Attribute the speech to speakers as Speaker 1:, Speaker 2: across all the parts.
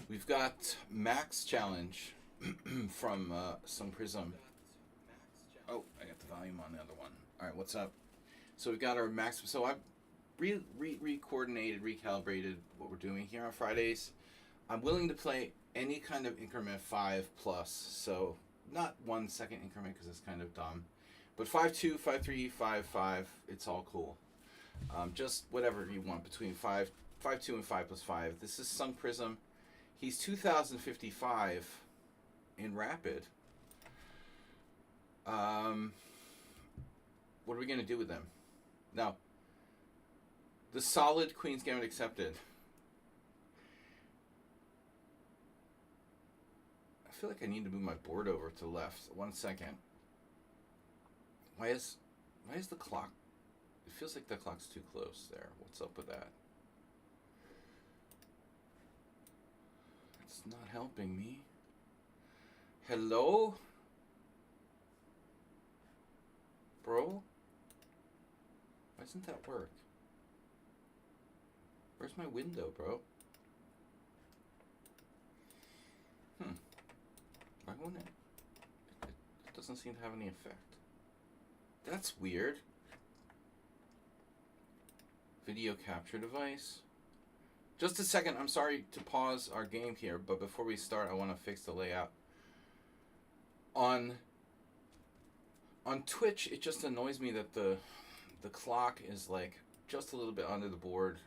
Speaker 1: We've got Max Challenge from some Prism. Oh, I got the volume on the other one. All right, what's up? So we've got our Max. So I've re-coordinated, recalibrated what we're doing here on Fridays. I'm willing to play any kind of increment 5 plus. So not 1 second increment because it's kind of dumb. But 5-2, 5-3, 5-5, it's all cool. Just whatever you want between 5-2 and 5+5. This is Sung Prism. He's 2055 in Rapid. What are we going to do with them? Now, the solid Queen's Gambit accepted. I feel like I need to move my board over to the left. 1 second. Why is the clock? It feels like the clock's too close there. What's up with that? It's not helping me. Hello? Bro? Why doesn't that work? Where's my window, bro? Why won't it? It doesn't seem to have any effect. That's weird. Video capture device. Just a second, I'm sorry to pause our game here, but before we start, I want to fix the layout. On Twitch, it just annoys me that the clock is like just a little bit under the board.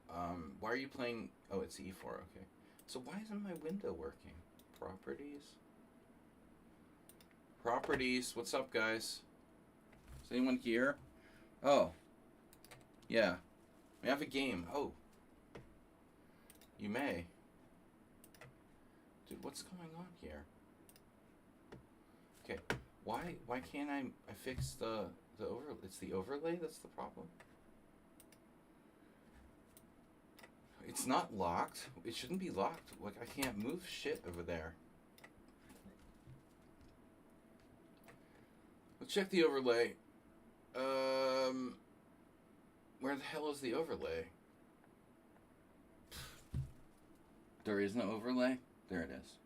Speaker 1: Why are you playing? Oh, it's E4. Okay. So why isn't my window working? Properties. What's up, guys? Is anyone here? Oh. Yeah. We have a game. Oh. You may. Dude, what's going on here? Okay. Why can't I fix the overlay? It's the overlay that's the problem. It's not locked. It shouldn't be locked. Like, I can't move shit over there. Let's check the overlay. Where the hell is the overlay? There is no overlay? There it is.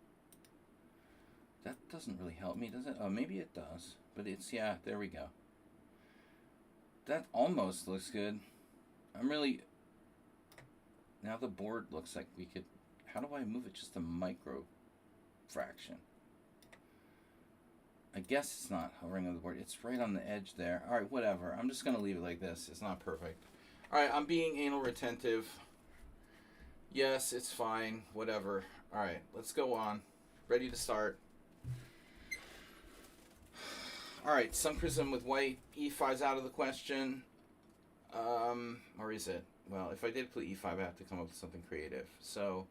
Speaker 1: That doesn't really help me, does it? Oh, maybe it does. But it's, yeah, there we go. That almost looks good. I'm really... Now the board looks like we could... How do I move it just a micro fraction? I guess it's not hovering on the board. It's right on the edge there. All right, whatever. I'm just going to leave it like this. It's not perfect. All right, I'm being anal retentive. Yes, it's fine. Whatever. All right, let's go on. Ready to start. All right, Sun Prism with white. E5's out of the question. Or is it? Well, if I did play E5, I have to come up with something creative. So,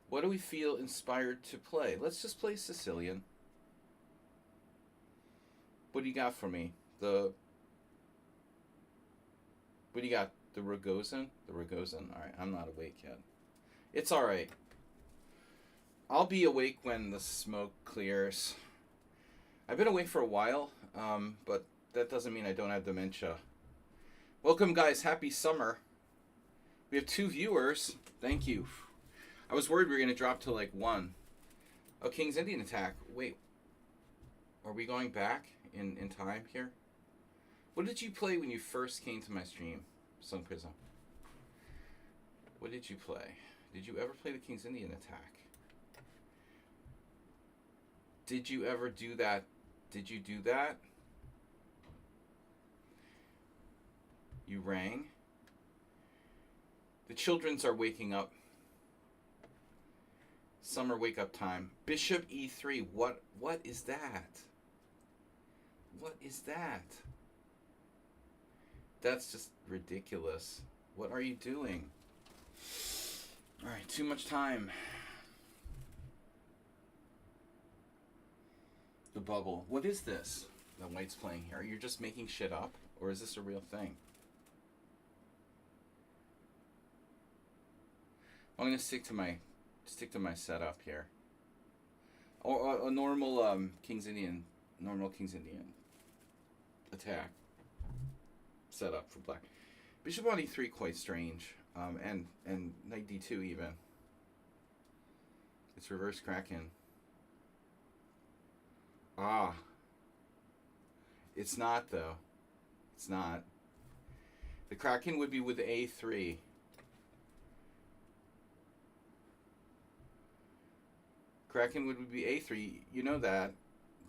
Speaker 1: what do we feel inspired to play? Let's just play Sicilian. What do you got for me? What do you got? The Rogozin? The Rogozin. All right, I'm not awake yet. It's all right. I'll be awake when the smoke clears. I've been awake for a while, but that doesn't mean I don't have dementia. Welcome, guys. Happy summer. We have 2 viewers. Thank you. I was worried we were going to drop to like 1. Oh, King's Indian attack. Wait. Are we going back in time here? What did you play when you first came to my stream, Sun Prism? What did you play? Did you ever play the King's Indian attack? Did you ever do that? Did you do that? You rang. The childrens are waking up. Summer wake up time. Bishop E3. What is that? What is that? That's just ridiculous. What are you doing? All right, too much time. The bubble. What is this that White's playing here? You're just making shit up? Or is this a real thing? I'm going to stick to my setup here. Or a normal King's Indian attack setup for black. Bishop on E3 quite strange. and knight d2 even. It's reverse Kraken. Ah. It's not, though. It's not. The Kraken would be with a3. Kraken would be a3. You know that,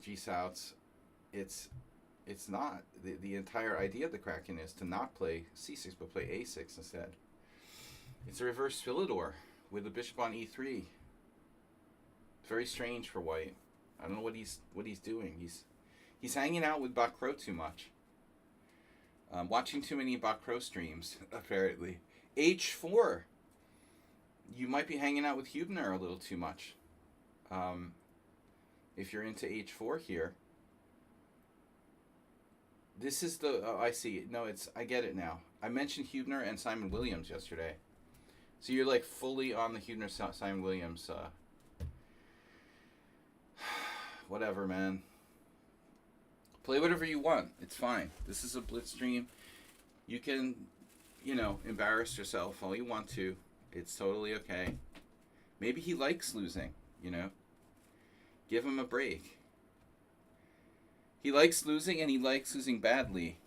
Speaker 1: G-Souths. It's not. The entire idea of the Kraken is to not play c6, but play a6 instead. It's a reverse Philidor with the bishop on e3. It's very strange for white. I don't know what he's doing. He's hanging out with Bakro too much. Watching too many Bakro streams, apparently. h4. You might be hanging out with Hubner a little too much. If you're into h4 here. This is the... Oh, I see. No, I get it now. I mentioned Hubner and Simon Williams yesterday. So you're like fully on the Hubner Simon Williams. Whatever, man. Play whatever you want. It's fine. This is a blitz stream. You can, embarrass yourself all you want to. It's totally okay. Maybe he likes losing, Give him a break. He likes losing, and he likes losing badly.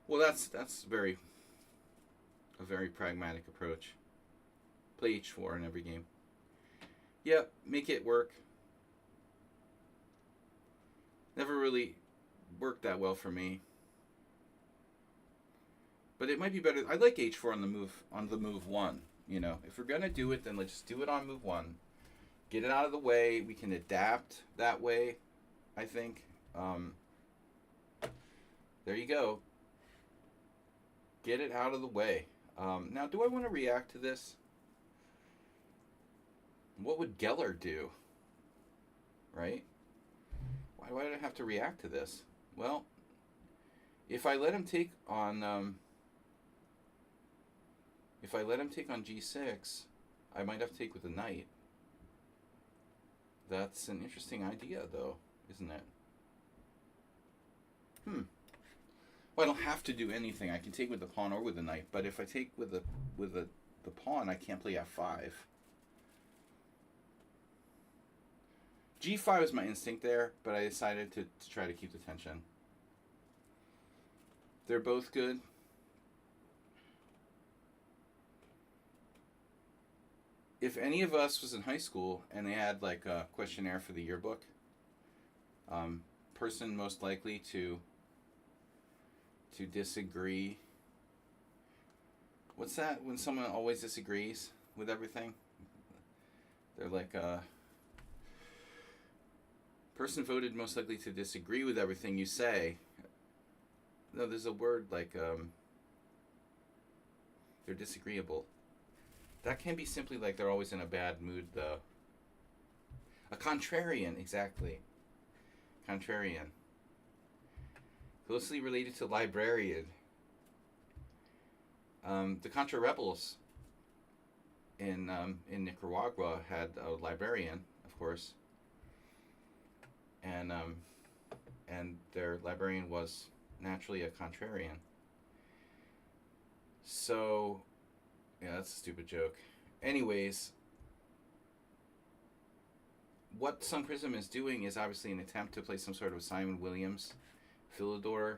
Speaker 1: Well, that's a very pragmatic approach. Play h4 in every game. Yep, make it work. Never really worked that well for me. But it might be better. I like h4 on the move 1. If we're gonna do it, then let's just do it on move 1. Get it out of the way. We can adapt that way, I think. There you go. Get it out of the way. Now, do I want to react to this? What would Geller do? Right? Why did I have to react to this? Well, if I let him take on g6, I might have to take with the knight. That's an interesting idea, though, isn't it? Well, I don't have to do anything. I can take with the pawn or with the knight, but if I take with the pawn, I can't play f5. g5 is my instinct there, but I decided to try to keep the tension. They're both good. If any of us was in high school and they had like a questionnaire for the yearbook, person most likely to disagree. What's that when someone always disagrees with everything? They're like person voted most likely to disagree with everything you say. No, there's a word like they're disagreeable. That can be simply like they're always in a bad mood, though. A contrarian, exactly. Contrarian. Closely related to librarian. The Contra rebels in Nicaragua had a librarian, of course, and their librarian was naturally a contrarian. So, yeah, that's a stupid joke. Anyways, what Sun Prism is doing is obviously an attempt to play some sort of Simon Williams, Philidor,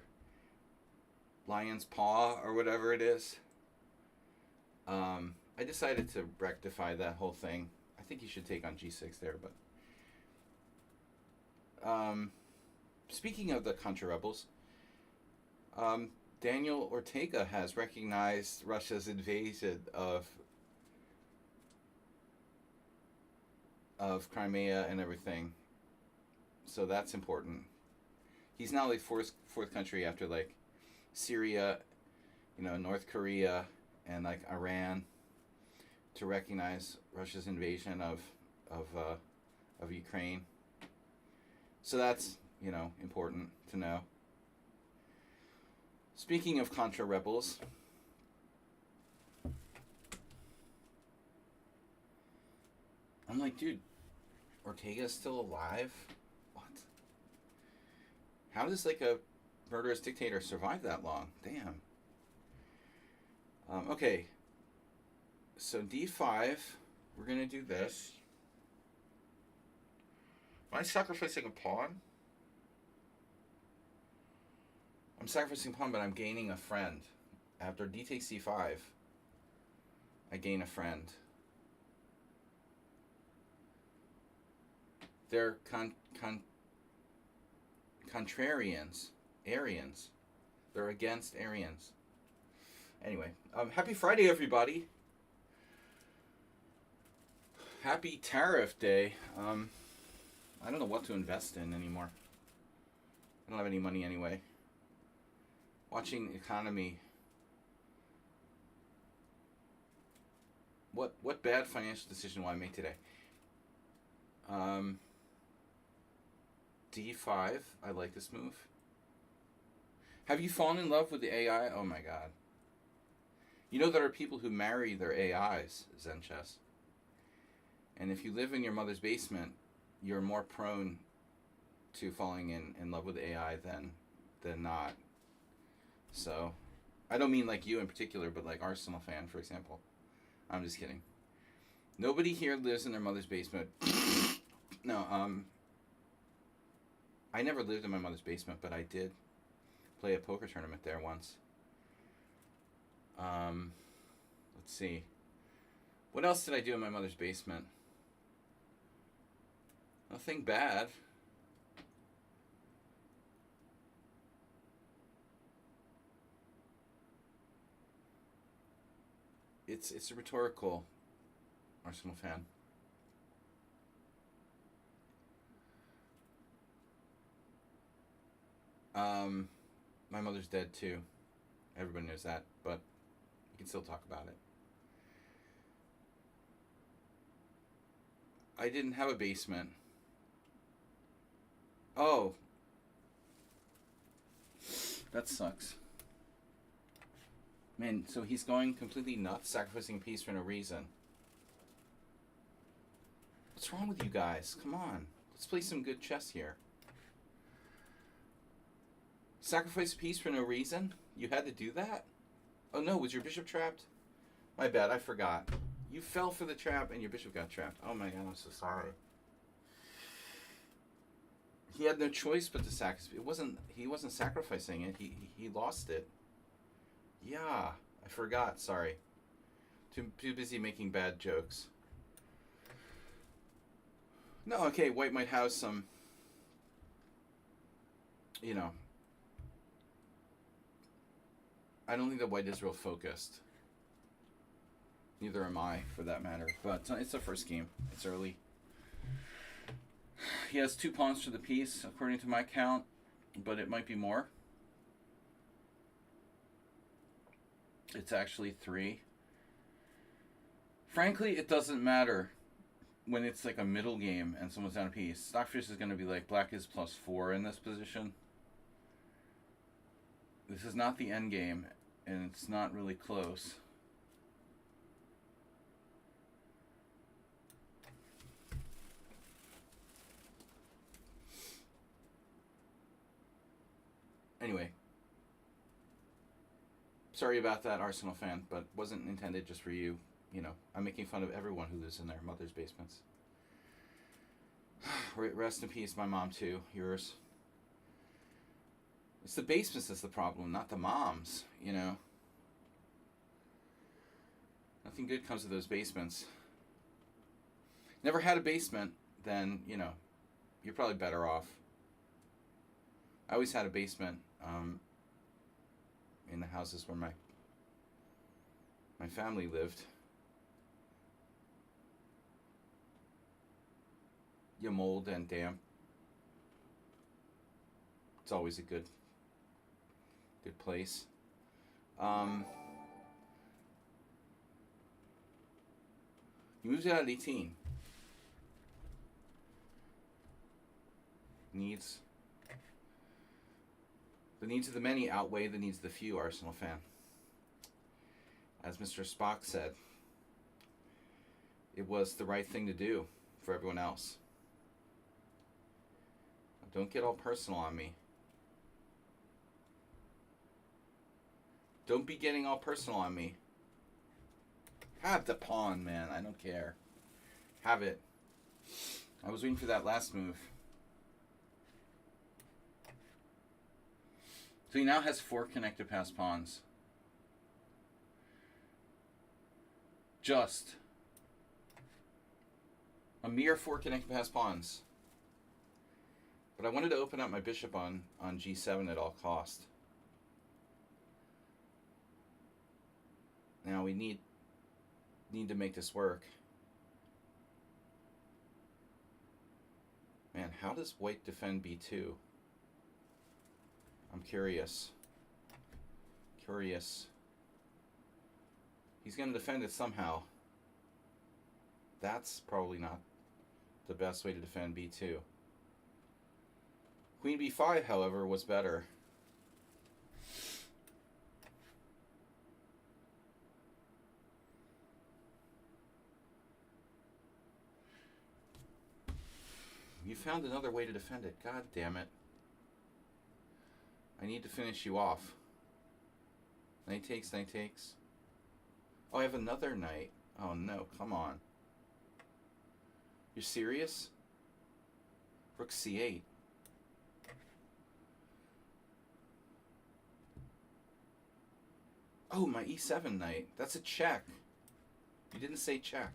Speaker 1: Lion's Paw, or whatever it is. I decided to rectify that whole thing. I think you should take on g6 there, but speaking of the Contra rebels, Daniel Ortega has recognized Russia's invasion of Crimea and everything, so that's important. He's now like fourth country after like Syria, North Korea, and like Iran to recognize Russia's invasion of Ukraine. So that's important to know. Speaking of Contra rebels, I'm like, dude, Ortega's still alive? What? How does like a murderous dictator survive that long? Damn. Okay. So d5, we're gonna do this. Am I sacrificing a pawn? I'm sacrificing a pawn, but I'm gaining a friend. After d takes c5, I gain a friend. They're contrarians. Aryans. They're against Aryans. Anyway, happy Friday, everybody. Happy tariff day. I don't know what to invest in anymore. I don't have any money anyway. Watching economy. What bad financial decision will I make today? D5. I like this move. Have you fallen in love with the AI? Oh my god. You know there are people who marry their AIs, Zen Chess. And if you live in your mother's basement, you're more prone to falling in love with AI than not. So, I don't mean like you in particular, but like Arsenal fan, for example. I'm just kidding. Nobody here lives in their mother's basement. No, I never lived in my mother's basement, but I did play a poker tournament there once. Let's see. What else did I do in my mother's basement? Nothing bad. It's a rhetorical Arsenal fan. My mother's dead too. Everybody knows that, but you can still talk about it. I didn't have a basement. Oh. That sucks. Man, so he's going completely nuts, sacrificing peace for no reason. What's wrong with you guys? Come on. Let's play some good chess here. Sacrifice peace for no reason? You had to do that? Oh no, was your bishop trapped? My bad, I forgot. You fell for the trap and your bishop got trapped. Oh my god, I'm so sorry. He had no choice but to sacrifice. He wasn't sacrificing it. He lost it. Yeah, I forgot. Sorry. Too busy making bad jokes. No, okay, white might have some, you know. I don't think that white is real focused. Neither am I, for that matter. But it's the first game. It's early. He has 2 pawns for the piece, according to my count, but it might be more. It's actually 3. Frankly, it doesn't matter when it's like a middle game and someone's down a piece. Stockfish is going to be like, black is +4 in this position. This is not the end game, and it's not really close. Anyway, sorry about that, Arsenal fan, but wasn't intended just for you. You know, I'm making fun of everyone who lives in their mother's basements. Rest in peace, my mom too. Yours. It's the basements that's the problem, not the moms, you know. Nothing good comes of those basements. Never had a basement, then, you know, you're probably better off. I always had a basement in the houses where my family lived. You mold and damp. It's always a good place. You moved out at 18. The needs of the many outweigh the needs of the few, Arsenal fan. As Mr. Spock said, it was the right thing to do for everyone else. Don't get all personal on me. Don't be getting all personal on me. Have the pawn, man. I don't care. Have it. I was waiting for that last move. So he now has 4 connected pass pawns. Just a mere 4 connected pass pawns. But I wanted to open up my bishop on g7 at all cost. Now we need to make this work. Man, how does white defend b2? I'm curious. He's going to defend it somehow. That's probably not the best way to defend b2. Queen b5, however, was better. You found another way to defend it. God damn it. I need to finish you off. Knight takes, knight takes. Oh, I have another knight. Oh no, come on. You're serious? Rook c8. Oh, my e7 knight. That's a check. You didn't say check.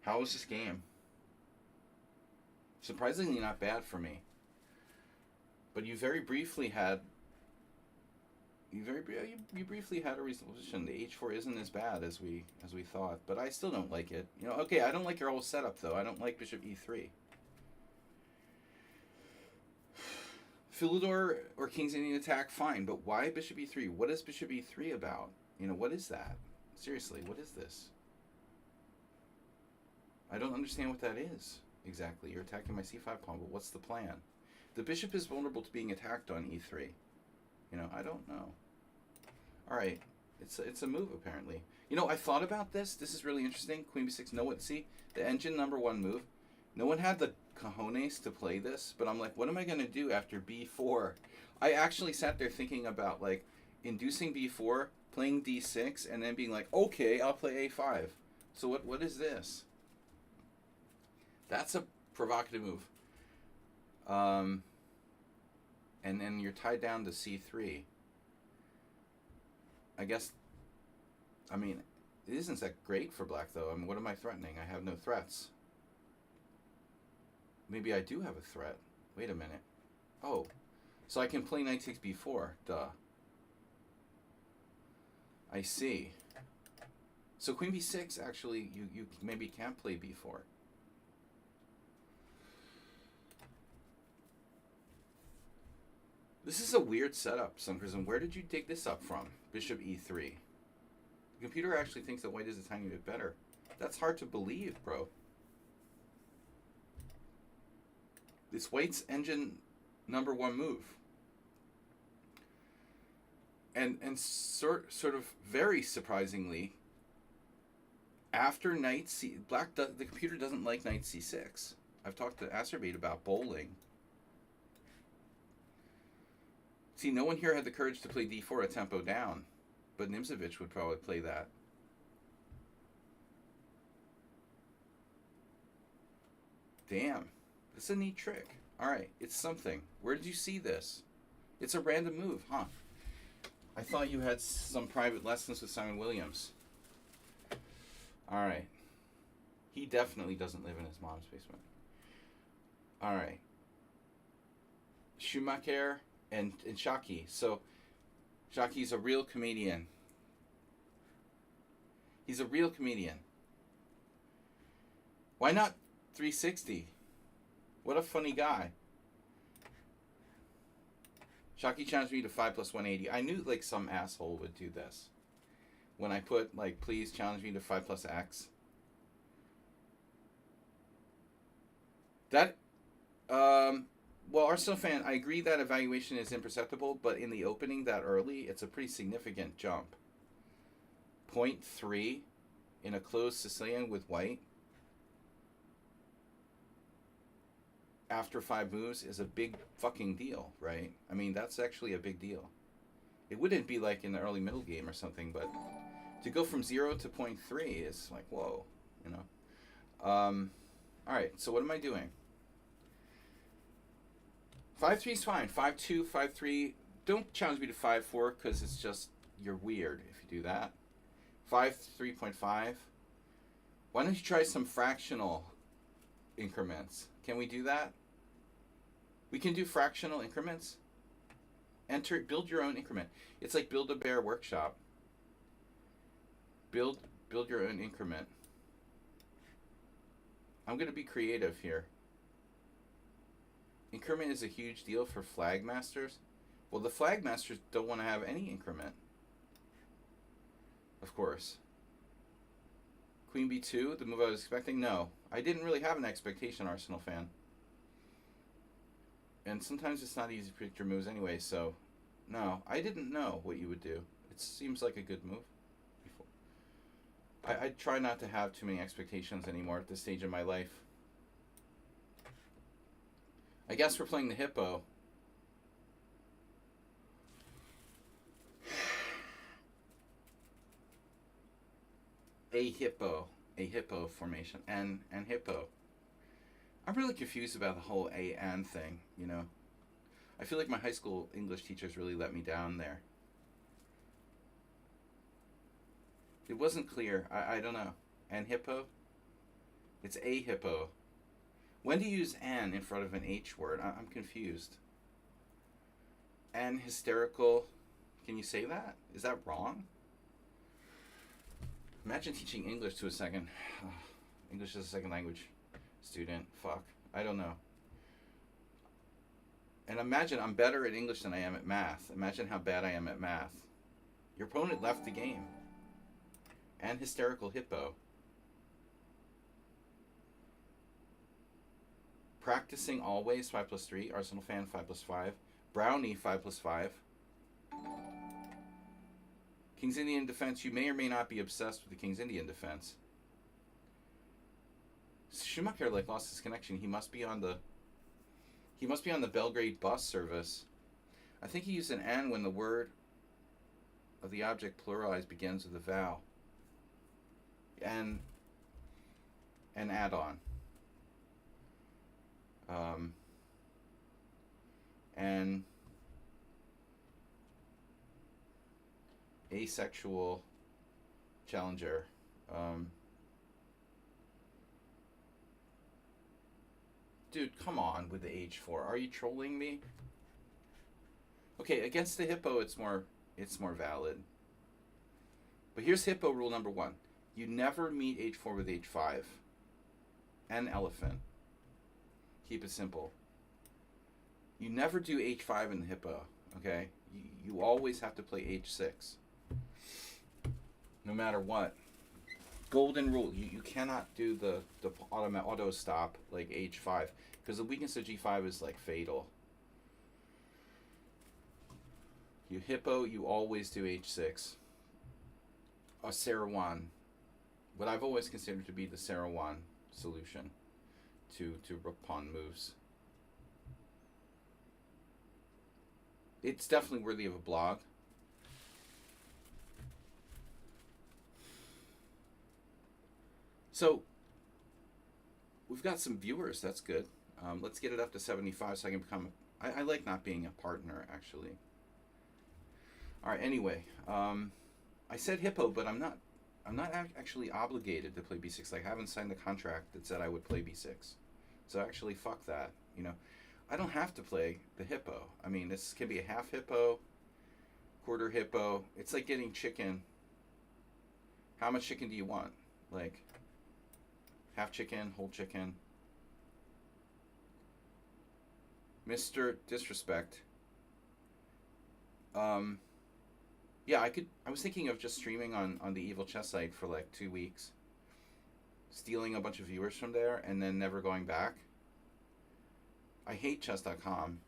Speaker 1: How was this game? Surprisingly not bad for me. But you very briefly had... You briefly had a reasonable position. The h4 isn't as bad as we thought, but I still don't like it. You know, okay, I don't like your whole setup though. I don't like bishop e3. Philidor or King's Indian attack, fine, but why bishop e3? What is bishop e3 about? You know, what is that? Seriously, what is this? I don't understand what that is exactly. You're attacking my c5 pawn, but what's the plan? The bishop is vulnerable to being attacked on e3. You know, I don't know. All right, it's a move apparently. You know, I thought about this. This is really interesting. Queen b6. No one, see the engine #1 move. No one had the cojones to play this, but I'm like, what am I gonna do after b4? I actually sat there thinking about like inducing b4, playing d6, and then being like, okay, I'll play a5. So what is this? That's a provocative move. And then you're tied down to c3. I guess, I mean, it isn't that great for black, though. I mean, what am I threatening? I have no threats. Maybe I do have a threat. Wait a minute. Oh, so I can play knight takes b4. Duh. I see. So queen b6, actually, you maybe can't play b4. This is a weird setup, Sunkrism. Where did you dig this up from? Bishop e3. The computer actually thinks that white is a tiny bit better. That's hard to believe, bro. It's white's engine #1 move. And sort of very surprisingly, after knight c... the computer doesn't like knight c6. I've talked to Acerbate about bowling. See, no one here had the courage to play d4 a tempo down, but Nimzovich would probably play that. Damn, it's a neat trick. All right, it's something. Where did you see this? It's a random move, huh? I thought you had some private lessons with Simon Williams. All right. He definitely doesn't live in his mom's basement. All right. Schumacher and Shaki. So Shaki's a real comedian. He's a real comedian. Why not 360? What a funny guy. Shaki challenged me to 5+180. I knew like some asshole would do this. When I put like, please challenge me to 5+x. That, well, Arsenal fan, I agree that evaluation is imperceptible, but in the opening that early, it's a pretty significant jump. 0.3 in a closed Sicilian with white. after 5 moves is a big fucking deal, right? I mean, that's actually a big deal. It wouldn't be like in the early middle game or something, but to go from 0 to 0.3 is like, whoa, you know. All right, so what am I doing? 5-3 is fine. 5-2, 5-3. Don't challenge me to 5-4 because it's just, you're weird if you do that. 5-3.5. Why don't you try some fractional increments? Can we do that? We can do fractional increments. Build your own increment. It's like Build-A-Bear Workshop. Build your own increment. I'm going to be creative here. Increment is a huge deal for flag masters. Well, the flag masters don't want to have any increment. Of course. Queen b2, the move I was expecting? No. I didn't really have an expectation, Arsenal fan. And sometimes it's not easy to predict your moves anyway, so no. I didn't know what you would do. It seems like a good move. I try not to have too many expectations anymore at this stage in my life. I guess we're playing the hippo. A hippo formation, and hippo. I'm really confused about the whole a and thing, you know. I feel like my high school English teachers really let me down there. It wasn't clear. I don't know. And hippo? It's a hippo. When do you use an in front of an H word? I'm confused. And hysterical. Can you say that? Is that wrong? Imagine teaching English to a second. English as a second language student. Fuck. I don't know. And imagine I'm better at English than I am at math. Imagine how bad I am at math. Your opponent left the game. And hysterical hippo. Practicing always 5+3. Arsenal fan 5+5. Brownie 5+5. King's Indian defense. You may or may not be obsessed with the King's Indian defense. Schumacher like lost his connection. He must be on the Belgrade bus service. I think he used an N when the word of the object pluralized begins with a vowel. And add on. And asexual challenger. Dude, come on with the H4. Are you trolling me? Okay, against the hippo, it's more valid. But here's hippo rule number 1. You never meet H4 with H5. And elephant. Keep it simple. You never do H5 in the hippo, okay? You always have to play H6. No matter what. Golden rule. You cannot do the auto stop like H5. Because the weakness of G5 is like fatal. You hippo, you always do H6. A Sarawan. What I've always considered to be the Sarawan solution to pawn moves. It's definitely worthy of a blog. So, we've got some viewers. That's good. Let's get it up to 75 so I can become... I like not being a partner, actually. All right, anyway. I said hippo, but I'm not actually obligated to play b6. Like, I haven't signed the contract that said I would play b6. So actually, fuck that. You know, I don't have to play the hippo. I mean, this can be a half hippo, quarter hippo. It's like getting chicken. How much chicken do you want? Like, half chicken, whole chicken. Mr. Disrespect. Yeah, I was thinking of just streaming on the Evil Chess site for like 2 weeks. Stealing a bunch of viewers from there and then never going back. I hate chess.com,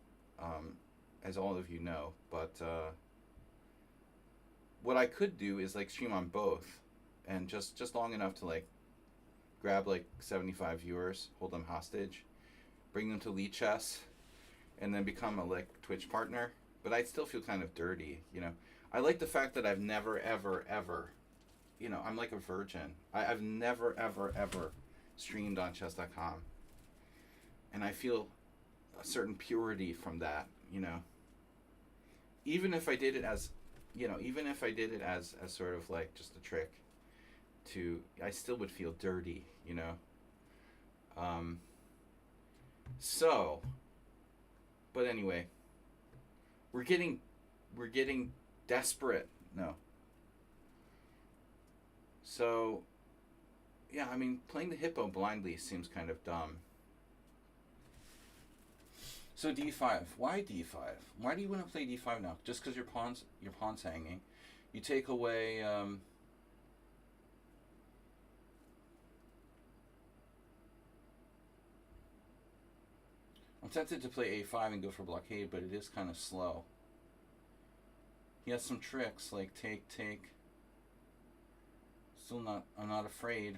Speaker 1: as all of you know, but what I could do is like stream on both and just long enough to like grab like 75 viewers, hold them hostage, bring them to lead chess, and then become a like Twitch partner. But I'd still feel kind of dirty, you know. I like the fact that I've never, ever, ever, you know, I'm like a virgin. I've never, ever, ever streamed on chess.com. And I feel a certain purity from that, you know. Even if I did it as, you know, even if I did it as sort of like just a trick to, I still would feel dirty, you know. So, but anyway, we're getting desperate. No. So, yeah, I mean, playing the hippo blindly seems kind of dumb. So d5. Why d5? Why do you want to play d5 now? Just because your pawn's hanging. You take away. I'm tempted to play a5 and go for blockade, but it is kind of slow. He has some tricks like take. Still not. I'm not afraid,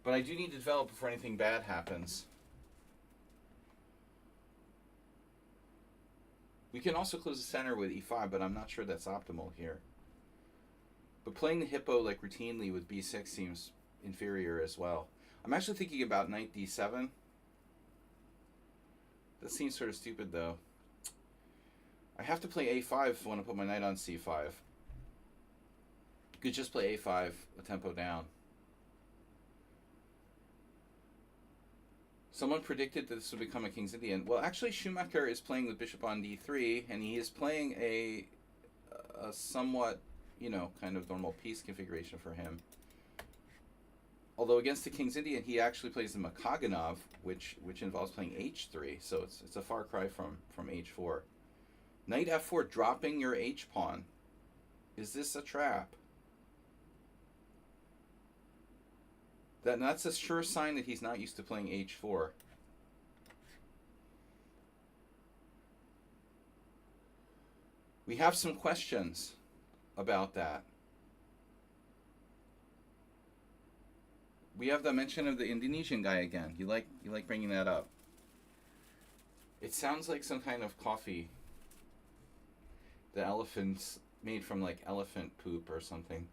Speaker 1: but I do need to develop before anything bad happens. We can also close the center with e5, but I'm not sure that's optimal here. But playing the hippo like routinely with b6 seems inferior as well. I'm actually thinking about knight d7. That seems sort of stupid though. I have to play a5 if I want to put my knight on c5. Could just play a5, a tempo down. Someone predicted that this would become a King's Indian. Well, actually, Schumacher is playing with bishop on d3, and he is playing a somewhat, you know, kind of normal piece configuration for him. Although against the King's Indian, he actually plays the Makaganov, which involves playing h3, so it's a far cry from h4. Knight f4, dropping your h-pawn. Is this a trap? That's a sure sign that he's not used to playing h4. We have some questions about that. We have the mention of the Indonesian guy again. You like bringing that up. It sounds like some kind of coffee. The elephant's made from like elephant poop or something.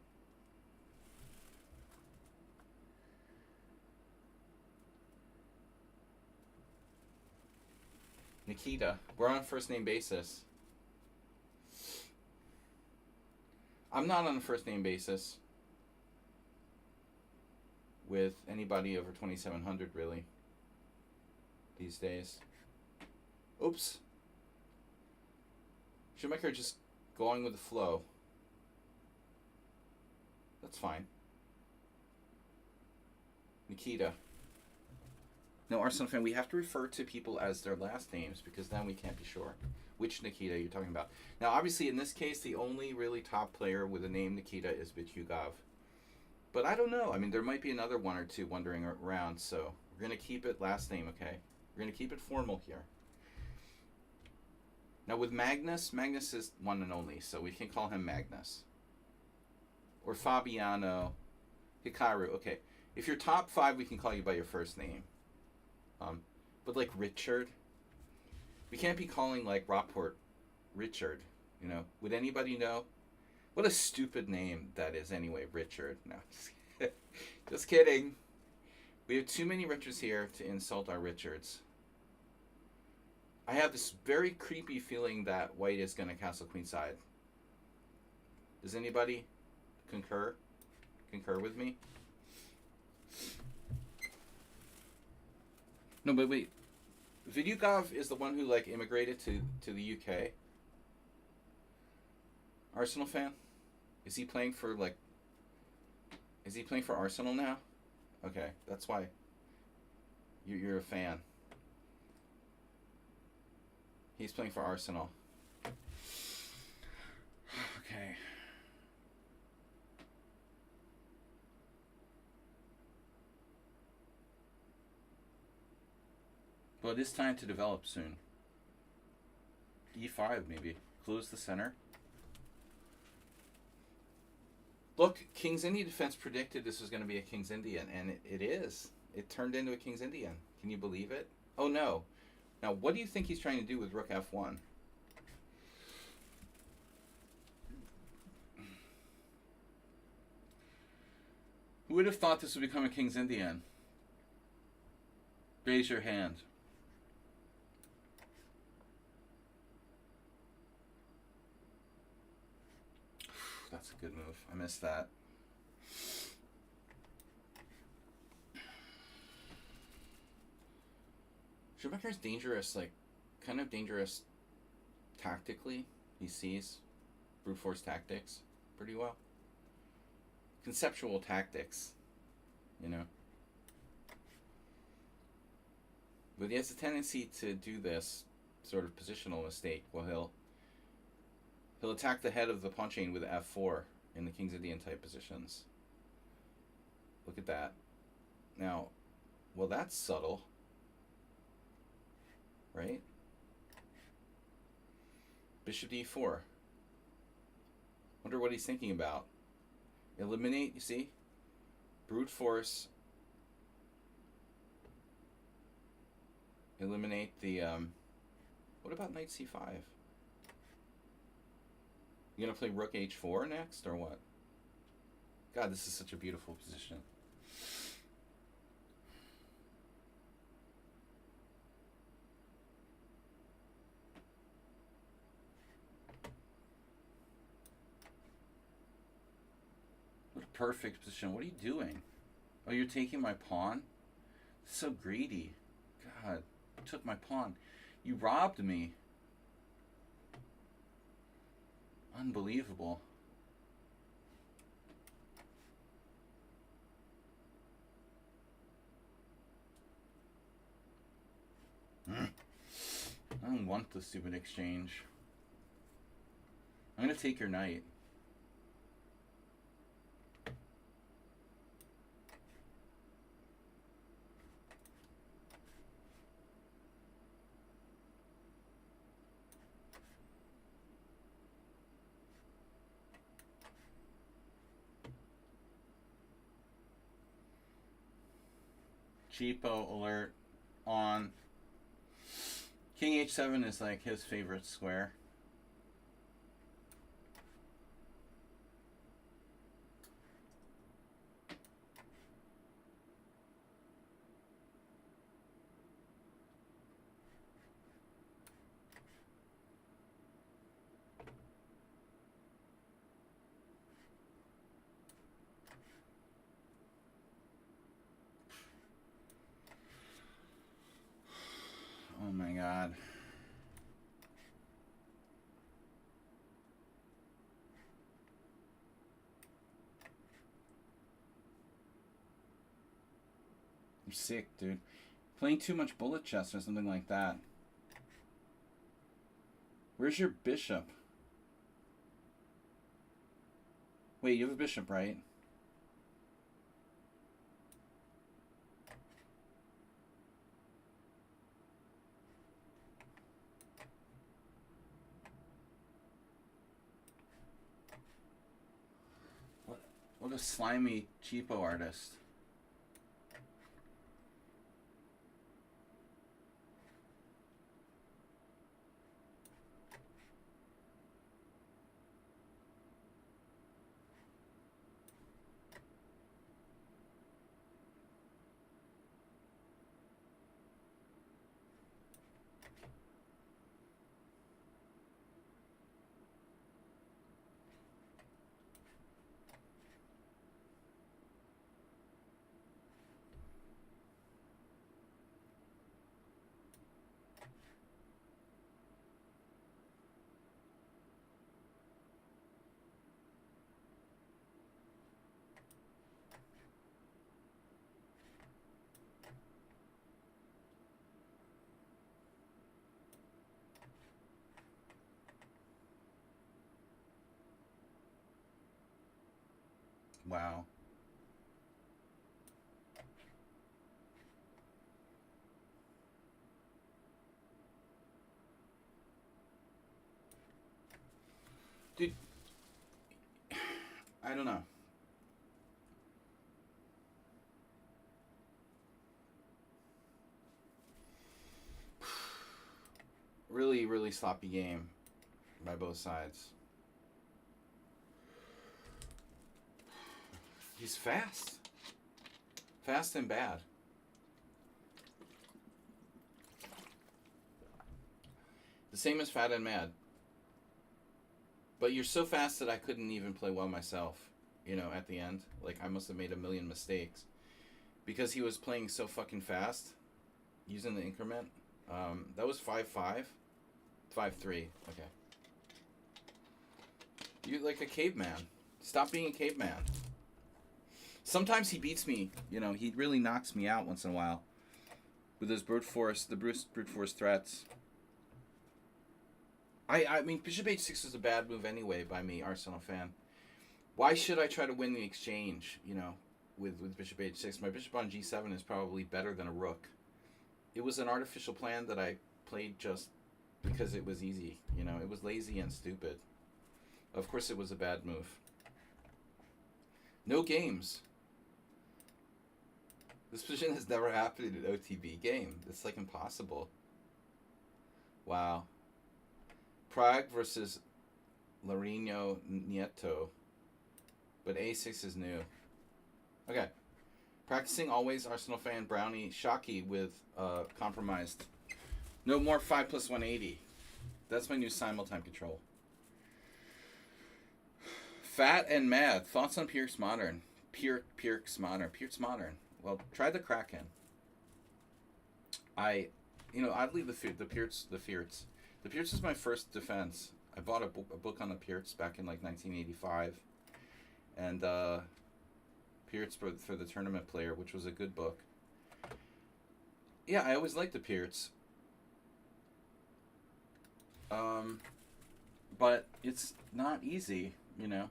Speaker 1: Nikita. We're on a first name basis. I'm not on a first name basis with anybody over 2,700 really these days. Oops. Schumacher just going with the flow. That's fine. Nikita. No, Arsenal fan, we have to refer to people as their last names because then we can't be sure which Nikita you're talking about. Now, obviously, in this case, the only really top player with the name Nikita is Bityugov. But I don't know. I mean, there might be another one or two wandering around, so we're going to keep it last name, okay? We're going to keep it formal here. Now, with Magnus is one and only, so we can call him Magnus. Or Fabiano, Hikaru, okay. If you're top 5, we can call you by your first name. But like Richard, we can't be calling like Rockport Richard, you know. Would anybody know? What a stupid name that is anyway, Richard. No, just kidding. We have too many Richards here to insult our Richards. I have this very creepy feeling that white is going to castle queenside. Does anybody concur with me? No, but wait. Vidyukov is the one who like immigrated to the UK. Arsenal fan? Is he playing for like? Is he playing for Arsenal now? Okay, that's why. You're a fan. He's playing for Arsenal. Okay. Well, it is time to develop soon. E5 maybe. Close the center. Look, King's Indian Defense predicted this was going to be a King's Indian, and it is. It turned into a King's Indian. Can you believe it? Oh no. Now, what do you think he's trying to do with rook f1? Who would have thought this would become a King's Indian? Raise your hand. That's a good move. I missed that. Schumacher's dangerous, like, kind of dangerous tactically. He sees brute force tactics pretty well. Conceptual tactics, you know. But he has a tendency to do this sort of positional mistake. Well, he'll attack the head of the pawn chain with f4 in the King's Indian type positions. Look at that. Now, well, that's subtle, right? Bishop d4. Wonder what he's thinking about. Eliminate, you see? Brute force. Eliminate the, what about knight c5? You gonna play rook h4 next, or what? God, this is such a beautiful position. What a perfect position. What are you doing? Oh, you're taking my pawn? So greedy. God, you took my pawn. You robbed me. Unbelievable. I don't want the stupid exchange. I'm gonna take your knight. Cheapo alert on. King h7 is like his favorite square. Oh my God. I'm sick, dude. Playing too much bullet chess or something like that. Where's your bishop? Wait, you have a bishop, right? What a slimy cheapo artist. Wow. Dude, I don't know. really, really sloppy game by both sides. He's fast. Fast and bad. The same as fat and mad. But you're so fast that I couldn't even play well myself, you know, at the end. Like, I must have made a million mistakes. Because he was playing so fucking fast, using the increment. That was 5-5. 5-3. Okay. You're like a caveman. Stop being a caveman. Sometimes he beats me. You know, he really knocks me out once in a while. With his brute force, brute force threats. I mean, Bishop H6 is a bad move anyway by me, Arsenal fan. Why should I try to win the exchange, you know, with Bishop H6? My Bishop on G7 is probably better than a rook. It was an artificial plan that I played just because it was easy. You know, it was lazy and stupid. Of course it was a bad move. No games. This position has never happened in an OTB game. It's like impossible. Wow. Prague versus Larino Nieto. But A6 is new. Okay. Practicing always, Arsenal fan, Brownie, Shockey with compromised. No more 5+180. That's my new simultime control. Fat and Mad. Thoughts on Pierce Modern? Pierce Modern. Well, try the Kraken. Oddly, the Pierce. The Pierce is my first defense. I bought a book on the Pierce back in like 1985. And Pierce for the tournament player, which was a good book. Yeah, I always liked the Pierce. But it's not easy, you know.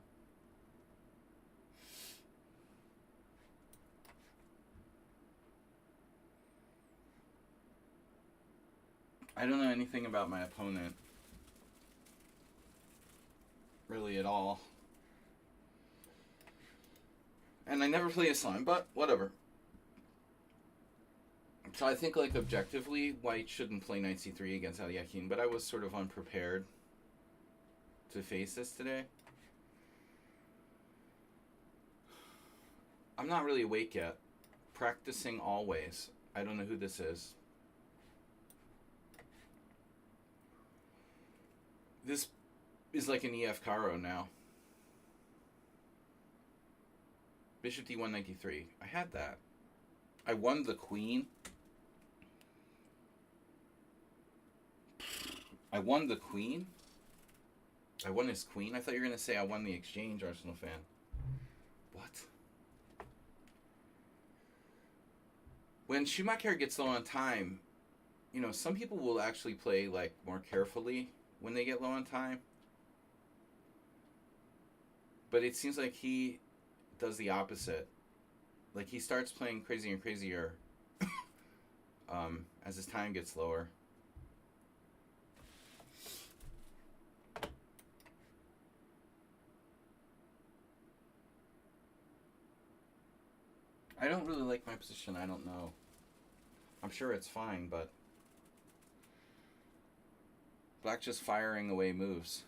Speaker 1: I don't know anything about my opponent. Really at all. And I never play a slime, but whatever. So I think, like, objectively, White shouldn't play Knight C3 against Aliakin, but I was sort of unprepared to face this today. I'm not really awake yet. Practicing always. I don't know who this is. This is like an EF Caro now. Bishop D193. I had that. I won the queen. I won the queen? I won his queen? I thought you were going to say I won the exchange, Arsenal fan. What? When Schumacher gets low on time, you know, some people will actually play, like, more carefully when they get low on time. But it seems like he does the opposite. Like, he starts playing crazier and crazier as his time gets lower. I don't really like my position. I don't know. I'm sure it's fine, but Black just firing away moves.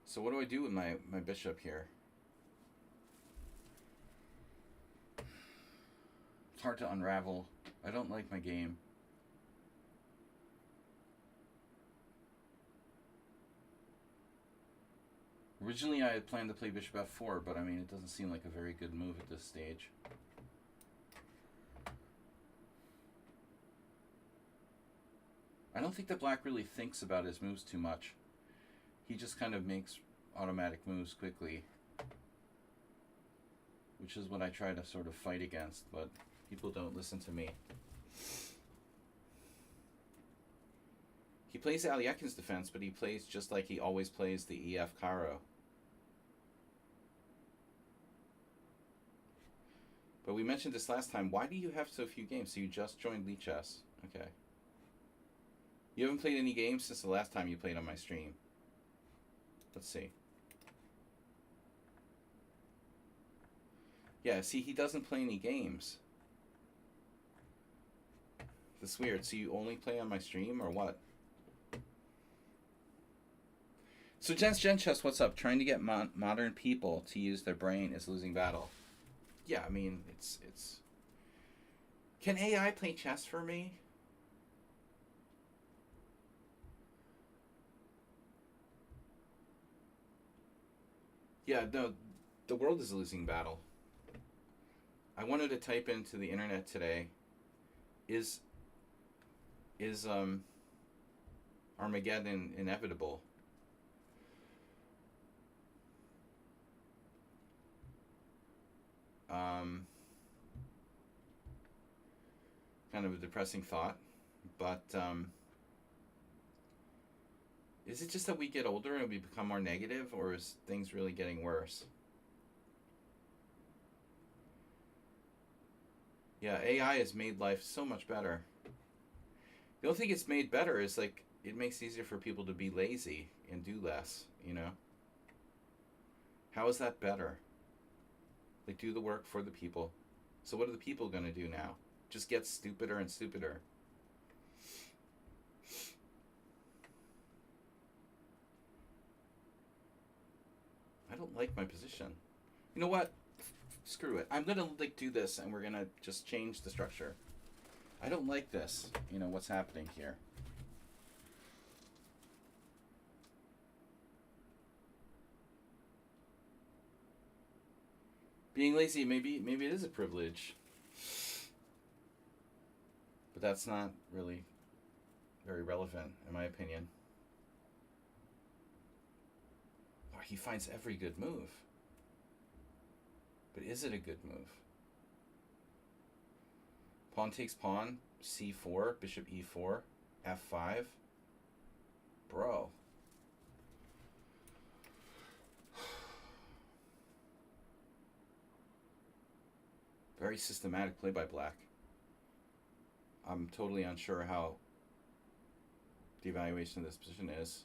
Speaker 1: So what do I do with my bishop here? It's hard to unravel. I don't like my game. Originally I had planned to play bishop f4, but I mean it doesn't seem like a very good move at this stage. I don't think that Black really thinks about his moves too much. He just kind of makes automatic moves quickly, which is what I try to sort of fight against, but people don't listen to me. He plays Aliakin's defense, but he plays just like he always plays the EF Caro. But we mentioned this last time. Why do you have so few games? So you just joined Lee Chess. Okay. You haven't played any games since the last time you played on my stream. Let's see. Yeah, see, he doesn't play any games. That's weird. So you only play on my stream or what? So Gen Chess, what's up? Trying to get modern people to use their brain is losing battle. Yeah, I mean, it's... Can AI play chess for me? Yeah, no, the world is a losing battle. I wanted to type into the internet today, is Armageddon inevitable? Kind of a depressing thought, but is it just that we get older and we become more negative, or is things really getting worse? Yeah, AI has made life so much better. The only thing it's made better is like it makes it easier for people to be lazy and do less, you know? How is that better? Like, do the work for the people. So what are the people going to do now? Just get stupider and stupider. I don't like my position. You know what? Screw it. I'm going to like do this and we're going to just change the structure. I don't like this, you know, what's happening here. Being lazy, maybe it is a privilege. But that's not really very relevant, in my opinion. Oh, he finds every good move. But is it a good move? Pawn takes pawn, c4, bishop e4, f5. Bro. Very systematic play by black. I'm totally unsure how the evaluation of this position is.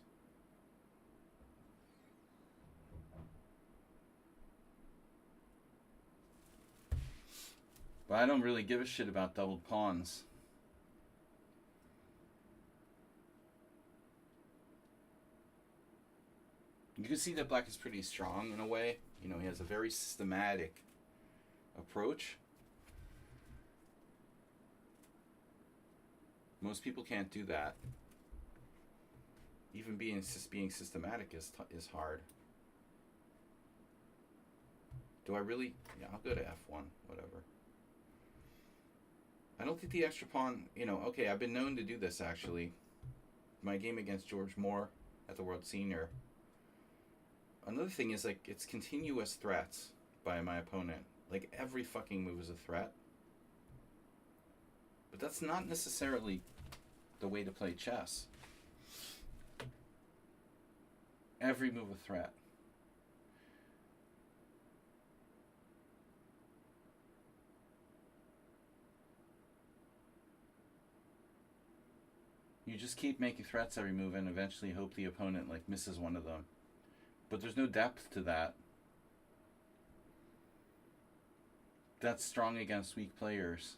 Speaker 1: But I don't really give a shit about doubled pawns. You can see that black is pretty strong in a way. You know, he has a very systematic approach. Most people can't do that. Even being systematic is hard. Do I really? Yeah, I'll go to f1, whatever. I don't think the extra pawn, you know, okay, I've been known to do this actually. My game against George Moore at the World Senior. Another thing is like it's continuous threats by my opponent. Like every fucking move is a threat. But that's not necessarily the way to play chess. Every move a threat. You just keep making threats every move and eventually hope the opponent like misses one of them. But there's no depth to that. That's strong against weak players.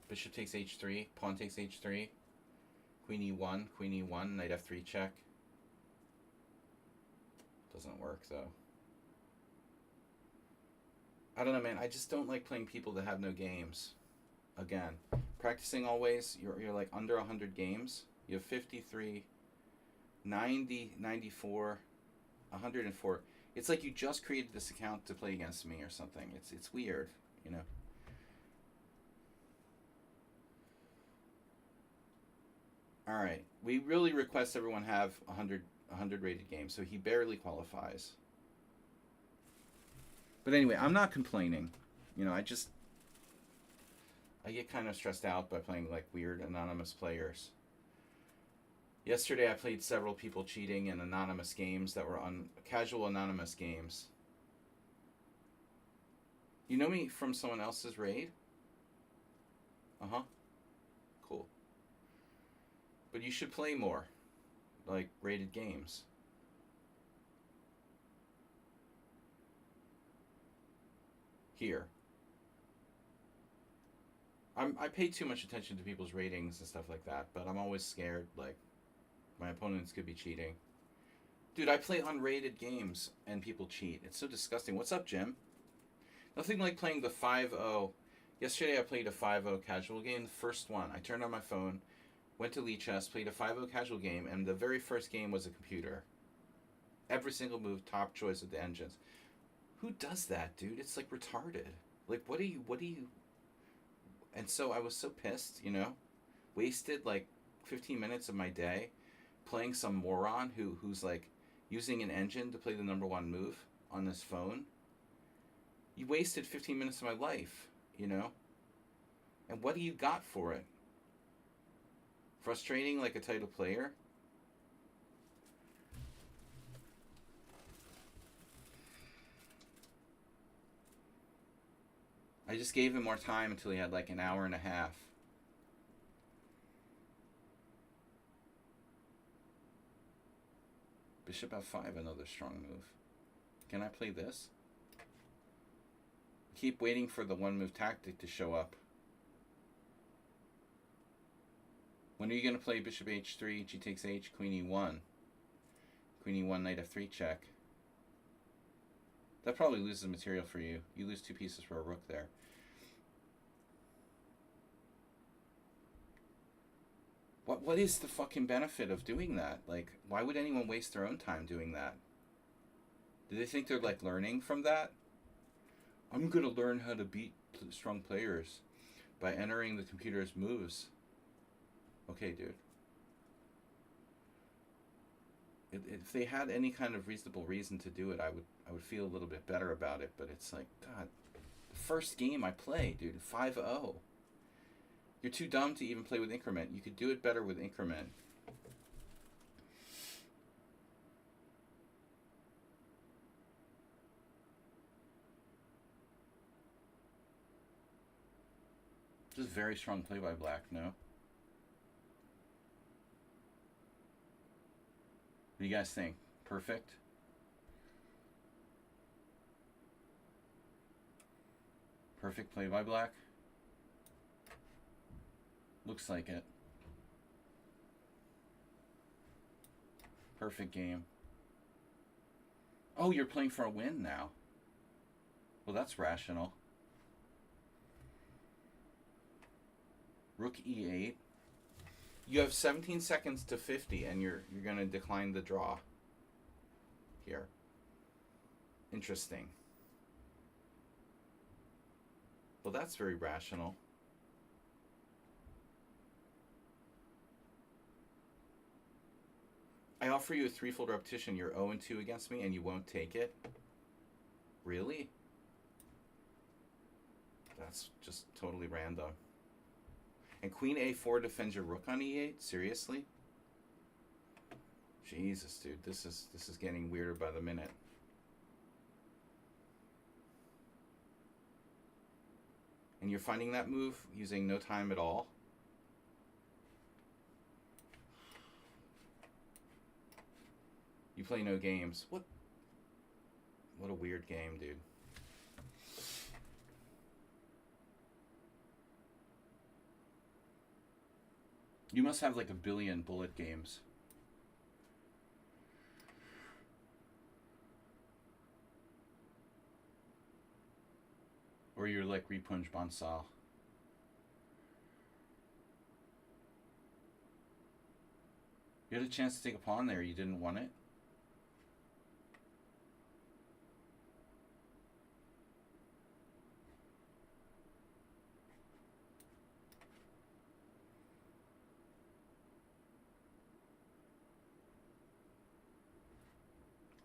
Speaker 1: Bishop takes h3, pawn takes h3, queen e1, knight f3 check. Doesn't work though. I don't know, man. I just don't like playing people that have no games. Again, practicing always, you're like under 100 games. You have 53, 90, 94, 104. It's like you just created this account to play against me or something. It's weird, you know. All right, we really request everyone have 100 rated games, so he barely qualifies. But anyway, I'm not complaining. You know, I get kind of stressed out by playing like weird anonymous players. Yesterday I played several people cheating in anonymous games that were casual anonymous games. You know me from someone else's raid? Uh-huh. Cool. But you should play more, like, rated games. here. I pay too much attention to people's ratings and stuff like that, but I'm always scared, like, my opponents could be cheating. Dude, I play unrated games and people cheat. It's so disgusting. What's up, Jim? Nothing like playing the 5-0. Yesterday I played a 5-0 casual game, the first one. I turned on my phone, went to Lee Chess, played a 5-0 casual game, and the very first game was a computer. Every single move, top choice of the engines. Who does that, dude? It's like retarded. Like, what do you... And so I was so pissed, you know? Wasted like 15 minutes of my day playing some moron who's like using an engine to play the number one move on this phone. You wasted 15 minutes of my life, you know? And what do you got for it? Frustrating like a title player? I just gave him more time until he had like an hour and a half. Bishop f5, another strong move. Can I play this? Keep waiting for the one move tactic to show up. When are you going to play bishop h3, g takes h, queen e1? Queen e1, knight f3 check. That probably loses material for you. You lose 2 pieces for a rook there. What is the fucking benefit of doing that? Like, why would anyone waste their own time doing that? Do they think they're like learning from that? I'm gonna learn how to beat strong players by entering the computer's moves. Okay, dude. If they had any kind of reasonable reason to do it, I would feel a little bit better about it. But it's like, God, the first game I played, dude, 5-0. You're too dumb to even play with increment. You could do it better with increment. Just very strong play by black, no? What do you guys think? Perfect? Perfect play by black? Looks like it. Perfect game. Oh, you're playing for a win now. Well, that's rational. Rook e8. You have 17 seconds to 50, and you're going to decline the draw here. Interesting. Well, that's very rational. I offer you a threefold repetition. You're 0-2 against me, and you won't take it? Really? That's just totally random. And queen a4 defends your rook on e8? Seriously? Jesus, dude, this is getting weirder by the minute. And you're finding that move using no time at all? You play no games. What a weird game, dude. You must have like a billion bullet games. Or you're like Repunj Bansal. You had a chance to take a pawn there. You didn't want it?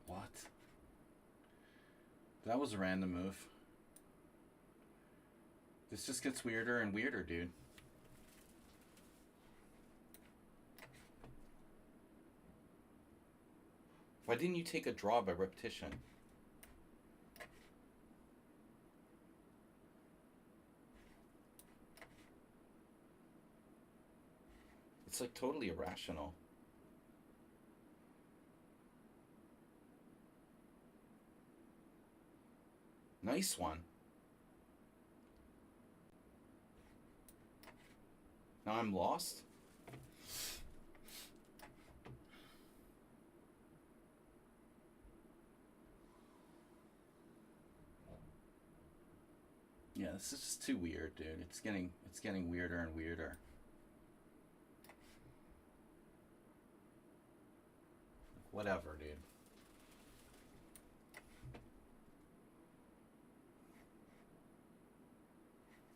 Speaker 1: What? That was a random move. This just gets weirder and weirder, dude. Why didn't you take a draw by repetition? It's like totally irrational. Nice one. Now I'm lost? Yeah, this is just too weird, dude. It's getting weirder and weirder. Whatever, dude.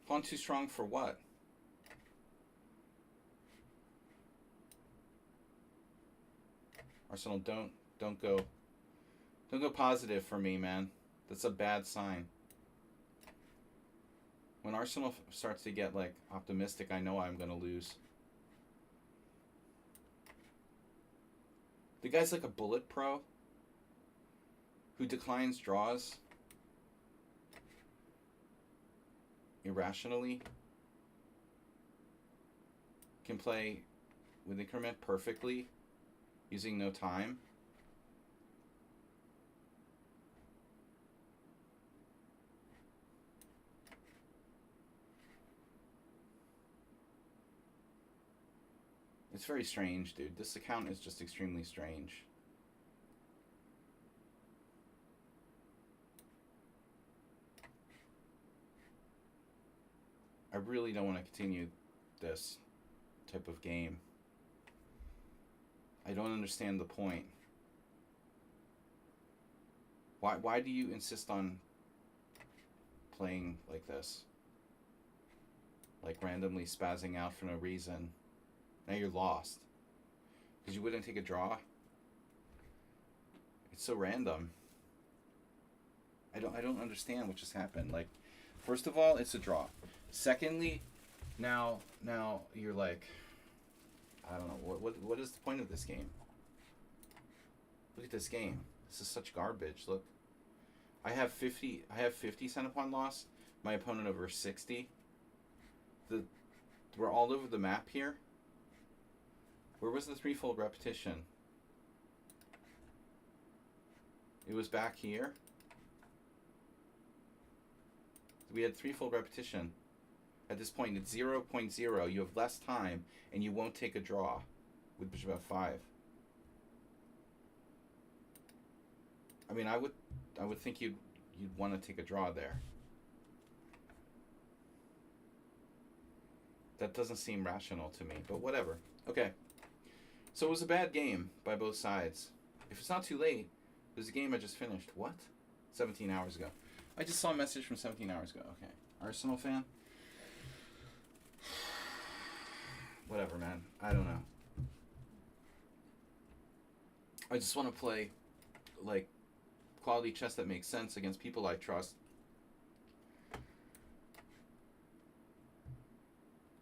Speaker 1: Pawn too strong for what? Arsenal, don't go positive for me, man. That's a bad sign. When Arsenal starts to get like optimistic, I know I'm gonna lose. The guy's like a bullet pro who declines draws irrationally, can play with increment perfectly using no time. It's very strange, dude. This account is just extremely strange. I really don't want to continue this type of game. I don't understand the point. Why do you insist on playing like this? Like randomly spazzing out for no reason. Now you're lost. Because you wouldn't take a draw? It's so random. I don't understand what just happened. Like, first of all, it's a draw. Secondly, now you're like, I don't know, what is the point of this game? Look at this game. This is such garbage. Look. I have 50 cent upon loss. My opponent over 60. We're all over the map here. Where was the threefold repetition? It was back here. We had threefold repetition. At this point, it's 0.0. You have less time, and you won't take a draw with bishop f5. I mean, I would think you'd want to take a draw there. That doesn't seem rational to me, but whatever. Okay. So it was a bad game by both sides. If it's not too late, there's a game I just finished. What? 17 hours ago. I just saw a message from 17 hours ago. Okay. Arsenal fan? Whatever, man. I don't know. I just want to play, like, quality chess that makes sense against people I trust.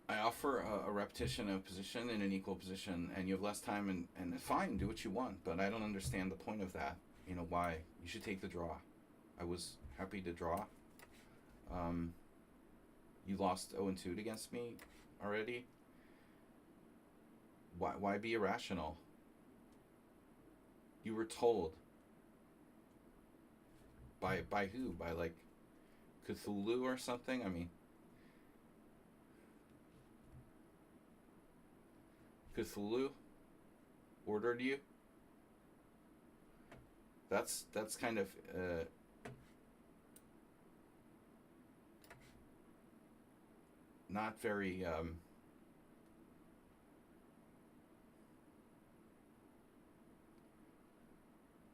Speaker 1: I offer a repetition of position in an equal position, and you have less time, and fine, do what you want, but I don't understand the point of that. You know, why? You should take the draw. I was happy to draw. You lost 0-2 against me already. Why be irrational? You were told. By who? By, like, Cthulhu or something? I mean, Cthulhu ordered you? That's kind of not very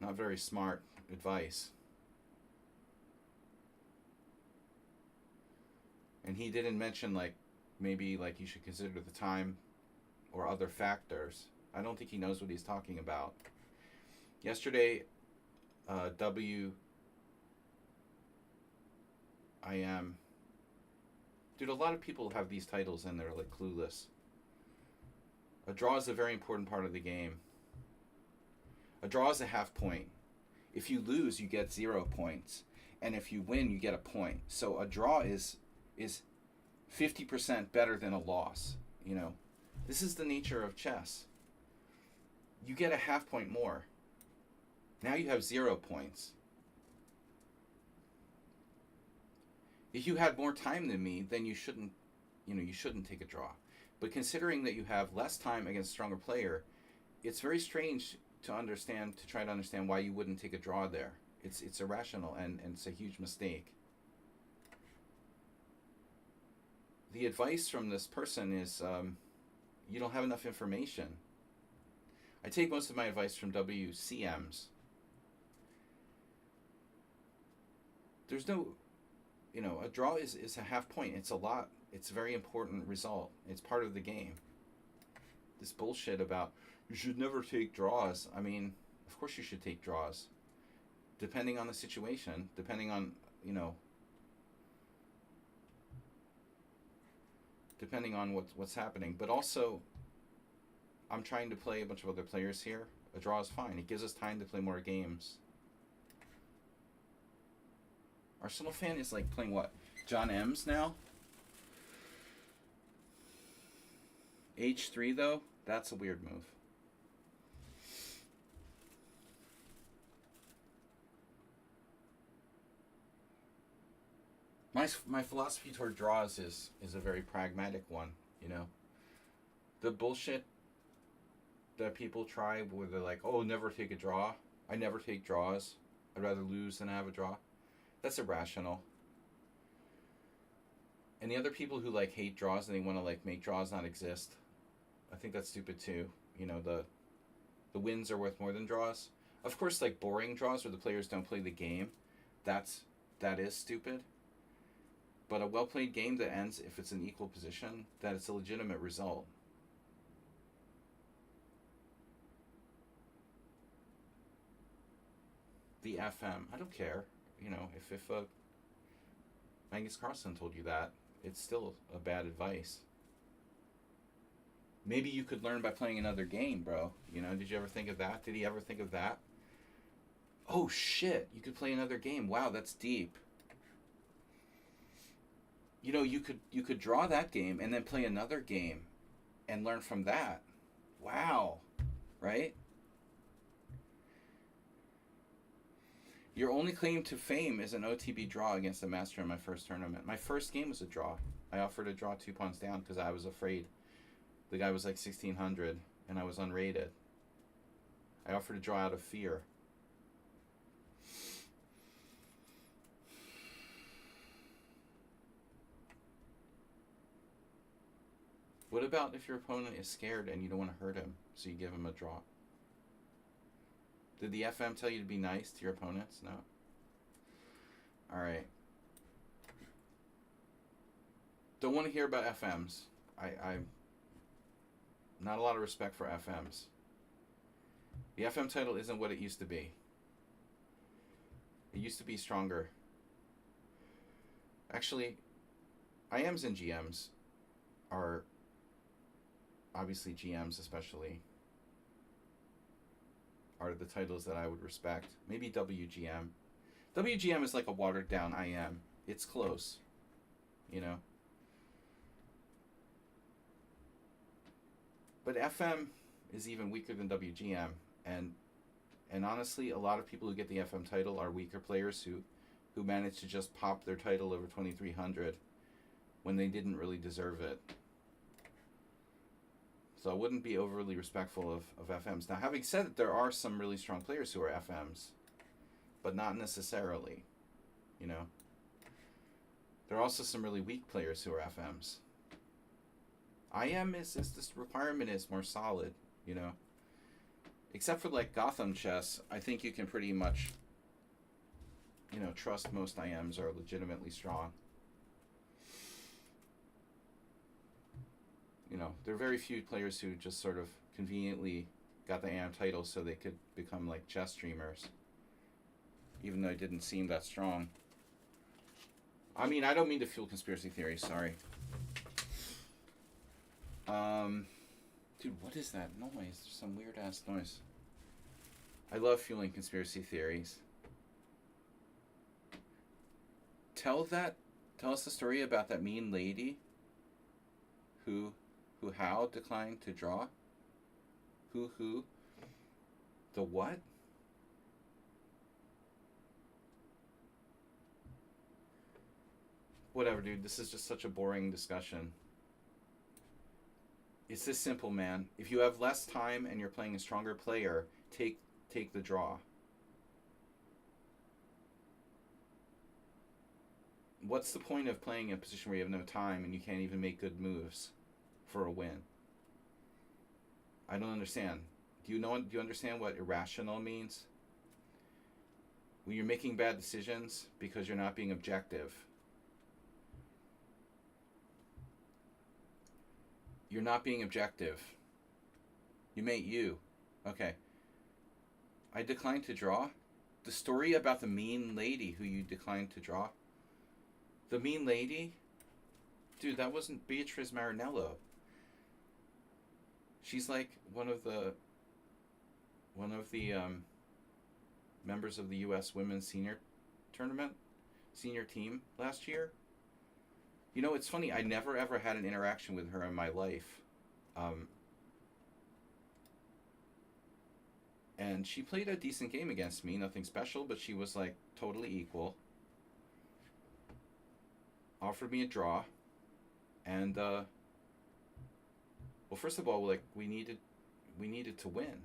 Speaker 1: not very smart advice. And he didn't mention, like, maybe, like, you should consider the time or other factors. I don't think he knows what he's talking about. Yesterday, Dude, a lot of people have these titles and they're, like, clueless. A draw is a very important part of the game. A draw is a half point. If you lose, you get 0 points. And if you win, you get a point. So a draw is 50% better than a loss, you know. This is the nature of chess. You get a half point more. Now you have 0 points. If you had more time than me, then you shouldn't take a draw. But considering that you have less time against a stronger player, it's very strange to try to understand why you wouldn't take a draw there. It's irrational, and it's a huge mistake. The advice from this person is you don't have enough information. I take most of my advice from WCMs. There's no, a draw is a half point. It's a lot. It's a very important result. It's part of the game. This bullshit about you should never take draws. I mean, of course you should take draws. Depending on the situation, depending on, depending on what's happening. But also, I'm trying to play a bunch of other players here. A draw is fine. It gives us time to play more games. Arsenal fan is like playing what? John M's now? H3 though? That's a weird move. My philosophy toward draws is a very pragmatic one, The bullshit that people try where they're like, oh, never take a draw. I never take draws. I'd rather lose than have a draw. That's irrational. And the other people who hate draws and they want to make draws not exist, I think that's stupid too. The wins are worth more than draws. Of course, boring draws where the players don't play the game, that is stupid. But a well-played game that ends if it's an equal position, that it's a legitimate result. The FM, I don't care. If Magnus Carlsen told you that, it's still a bad advice. Maybe you could learn by playing another game, bro. Did you ever think of that? Did he ever think of that? Oh shit, you could play another game. Wow, that's deep. You could draw that game and then play another game and learn from that. Wow. Right? Your only claim to fame is an OTB draw against a master in my first tournament. My first game was a draw. I offered to draw 2 pawns down because I was afraid. The guy was 1600 and I was unrated. I offered to draw out of fear. What about if your opponent is scared and you don't want to hurt him, so you give him a draw? Did the FM tell you to be nice to your opponents? No? Alright. Don't want to hear about FMs. I'm not a lot of respect for FMs. The FM title isn't what it used to be. It used to be stronger. Actually, IMs and GMs are obviously GMs especially are the titles that I would respect. Maybe WGM. WGM is like a watered down IM. It's close. But FM is even weaker than WGM, and honestly, a lot of people who get the FM title are weaker players who manage to just pop their title over 2300 when they didn't really deserve it. So I wouldn't be overly respectful of FMs. Now, having said that, there are some really strong players who are FMs, but not necessarily, There are also some really weak players who are FMs. IM is this requirement is more solid, Except for Gotham chess, I think you can pretty much, trust most IMs are legitimately strong. There are very few players who just sort of conveniently got the AM title so they could become chess streamers, even though it didn't seem that strong. I mean, I don't mean to fuel conspiracy theories, sorry. Dude, what is that noise? There's some weird ass noise. I love fueling conspiracy theories. Tell us the story about that mean lady who how declined to draw? Who? The what? Whatever, dude. This is just such a boring discussion. It's this simple, man. If you have less time and you're playing a stronger player, take the draw. What's the point of playing in a position where you have no time and you can't even make good moves for a win? I don't understand. Do you understand what irrational means? When you're making bad decisions because you're not being objective. You're not being objective. You. Okay. I declined to draw. The story about the mean lady who you declined to draw. The mean lady? Dude, that wasn't Beatrice Marinello. She's like one of the members of the U.S. Women's Senior Team last year. You know, it's funny. I never ever had an interaction with her in my life, and she played a decent game against me. Nothing special, but she was like totally equal. Offered me a draw, and well, first of all, like we needed to win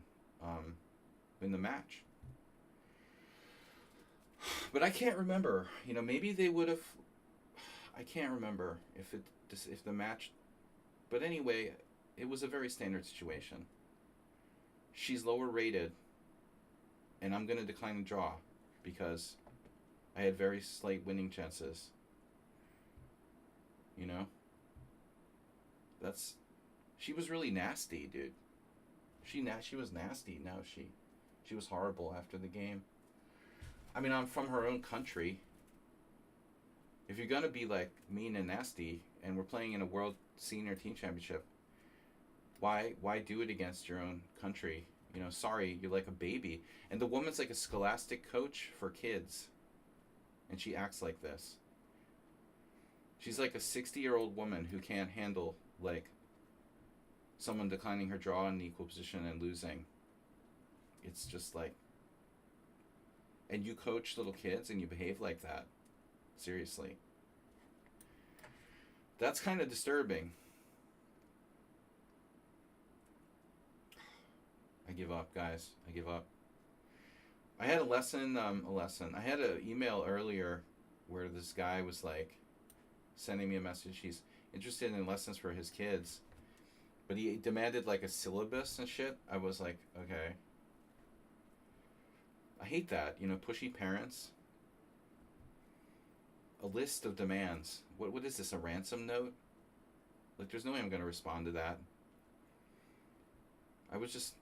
Speaker 1: the match. But I can't remember. You know, maybe they would have. I can't remember if the match. But anyway, it was a very standard situation. She's lower rated, and I'm gonna decline the draw because I had very slight winning chances. You know. She was really nasty, dude. She was nasty. No, she was horrible after the game. I mean, I'm from her own country. If you're gonna be like mean and nasty, and we're playing in a World Senior Team Championship, why do it against your own country? You know, sorry, you're like a baby. And the woman's like a scholastic coach for kids, and she acts like this. She's like a 60-year-old woman who can't handle like someone declining her draw in an equal position and losing. It's just like, and you coach little kids and you behave like that. Seriously. That's kind of disturbing. I give up, guys. I give up. I had a lesson. I had an email earlier where this guy was like sending me a message. He's interested in lessons for his kids, but he demanded like a syllabus and shit. I was like, okay. I hate that, you know, pushy parents. A list of demands. What is this, a ransom note? Like, there's no way I'm going to respond to that. I was just...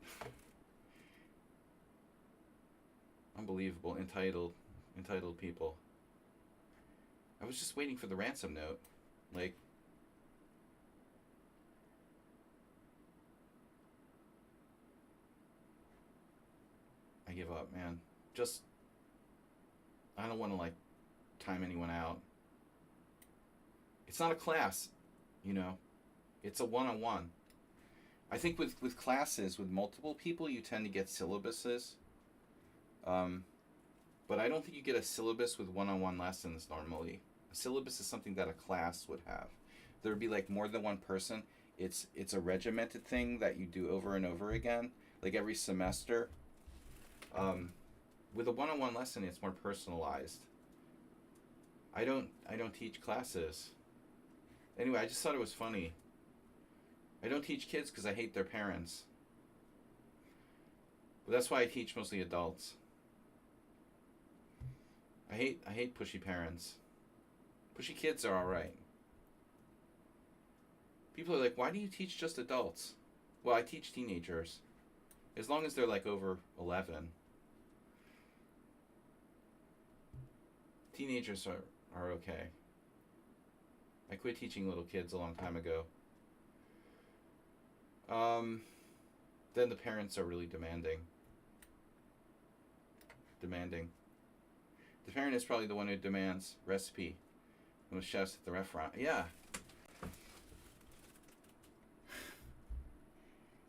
Speaker 1: Unbelievable. Entitled people. I was just waiting for the ransom note. Like... I give up, man. Just... I don't want to, like, time anyone out. It's not a class, you know. It's a one-on-one. I think with classes with multiple people, you tend to get syllabuses. But I don't think you get a syllabus with one-on-one lessons normally. A syllabus is something that a class would have. There would be like more than one person. It's a regimented thing that you do over and over again, like every semester. With a one-on-one lesson, it's more personalized. I don't teach classes. Anyway, I just thought it was funny. I don't teach kids because I hate their parents. But that's why I teach mostly adults. I hate pushy parents. Pushy kids are alright. People are like, why do you teach just adults? Well, I teach teenagers. As long as they're like over 11. Teenagers are okay. I quit teaching little kids a long time ago. Then the parents are really demanding. The parent is probably the one who demands recipe. And the chefs at the restaurant. Yeah.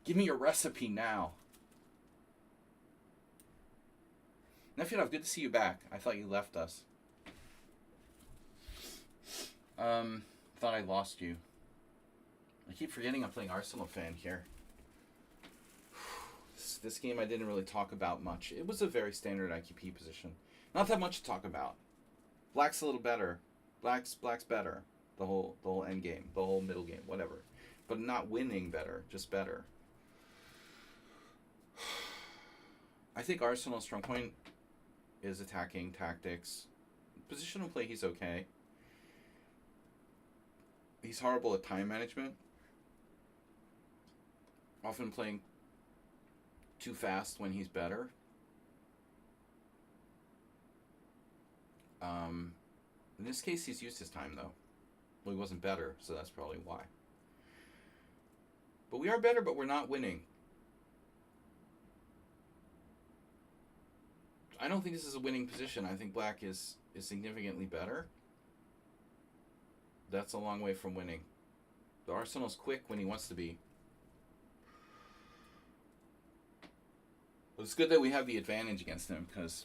Speaker 1: Give me your recipe now. Nefyadov, good to see you back. I thought you left us. Thought I lost you. I keep forgetting I'm playing Arsenal fan here. This game I didn't really talk about much. It was a very standard IQP position. Not that much to talk about. Black's a little better. Black's better. The whole end game, the whole middle game, whatever. But not winning better, just better. I think Arsenal's strong point is attacking tactics. Positional play, he's okay. He's horrible at time management. Often playing too fast when he's better. In this case, he's used his time, though. Well, he wasn't better, so that's probably why. But we are better, but we're not winning. I don't think this is a winning position. I think Black is significantly better. That's a long way from winning. The Arsenal's quick when he wants to be. But it's good that we have the advantage against him, because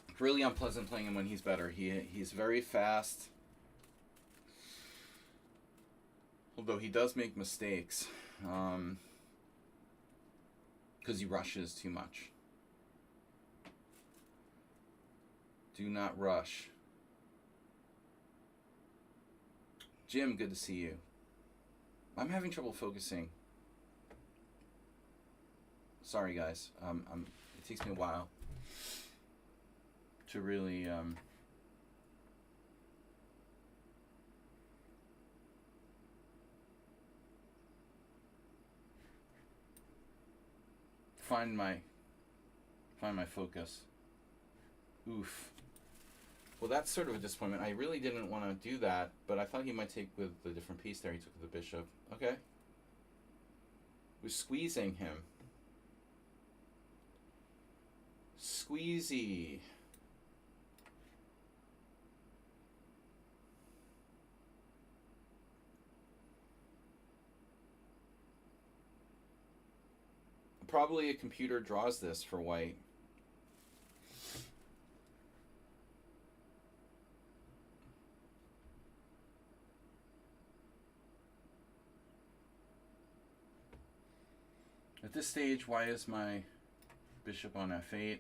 Speaker 1: it's really unpleasant playing him when he's better. He's very fast. Although he does make mistakes. Because he rushes too much. Do not rush. Jim, good to see you. I'm having trouble focusing. Sorry, guys. It takes me a while to really find my focus. Oof. Well, that's sort of a disappointment. I really didn't want to do that, but I thought he might take with the different piece there. He took with the bishop. Okay. We're squeezing him. Squeezy. Probably a computer draws this for white. At this stage, why is my bishop on f8?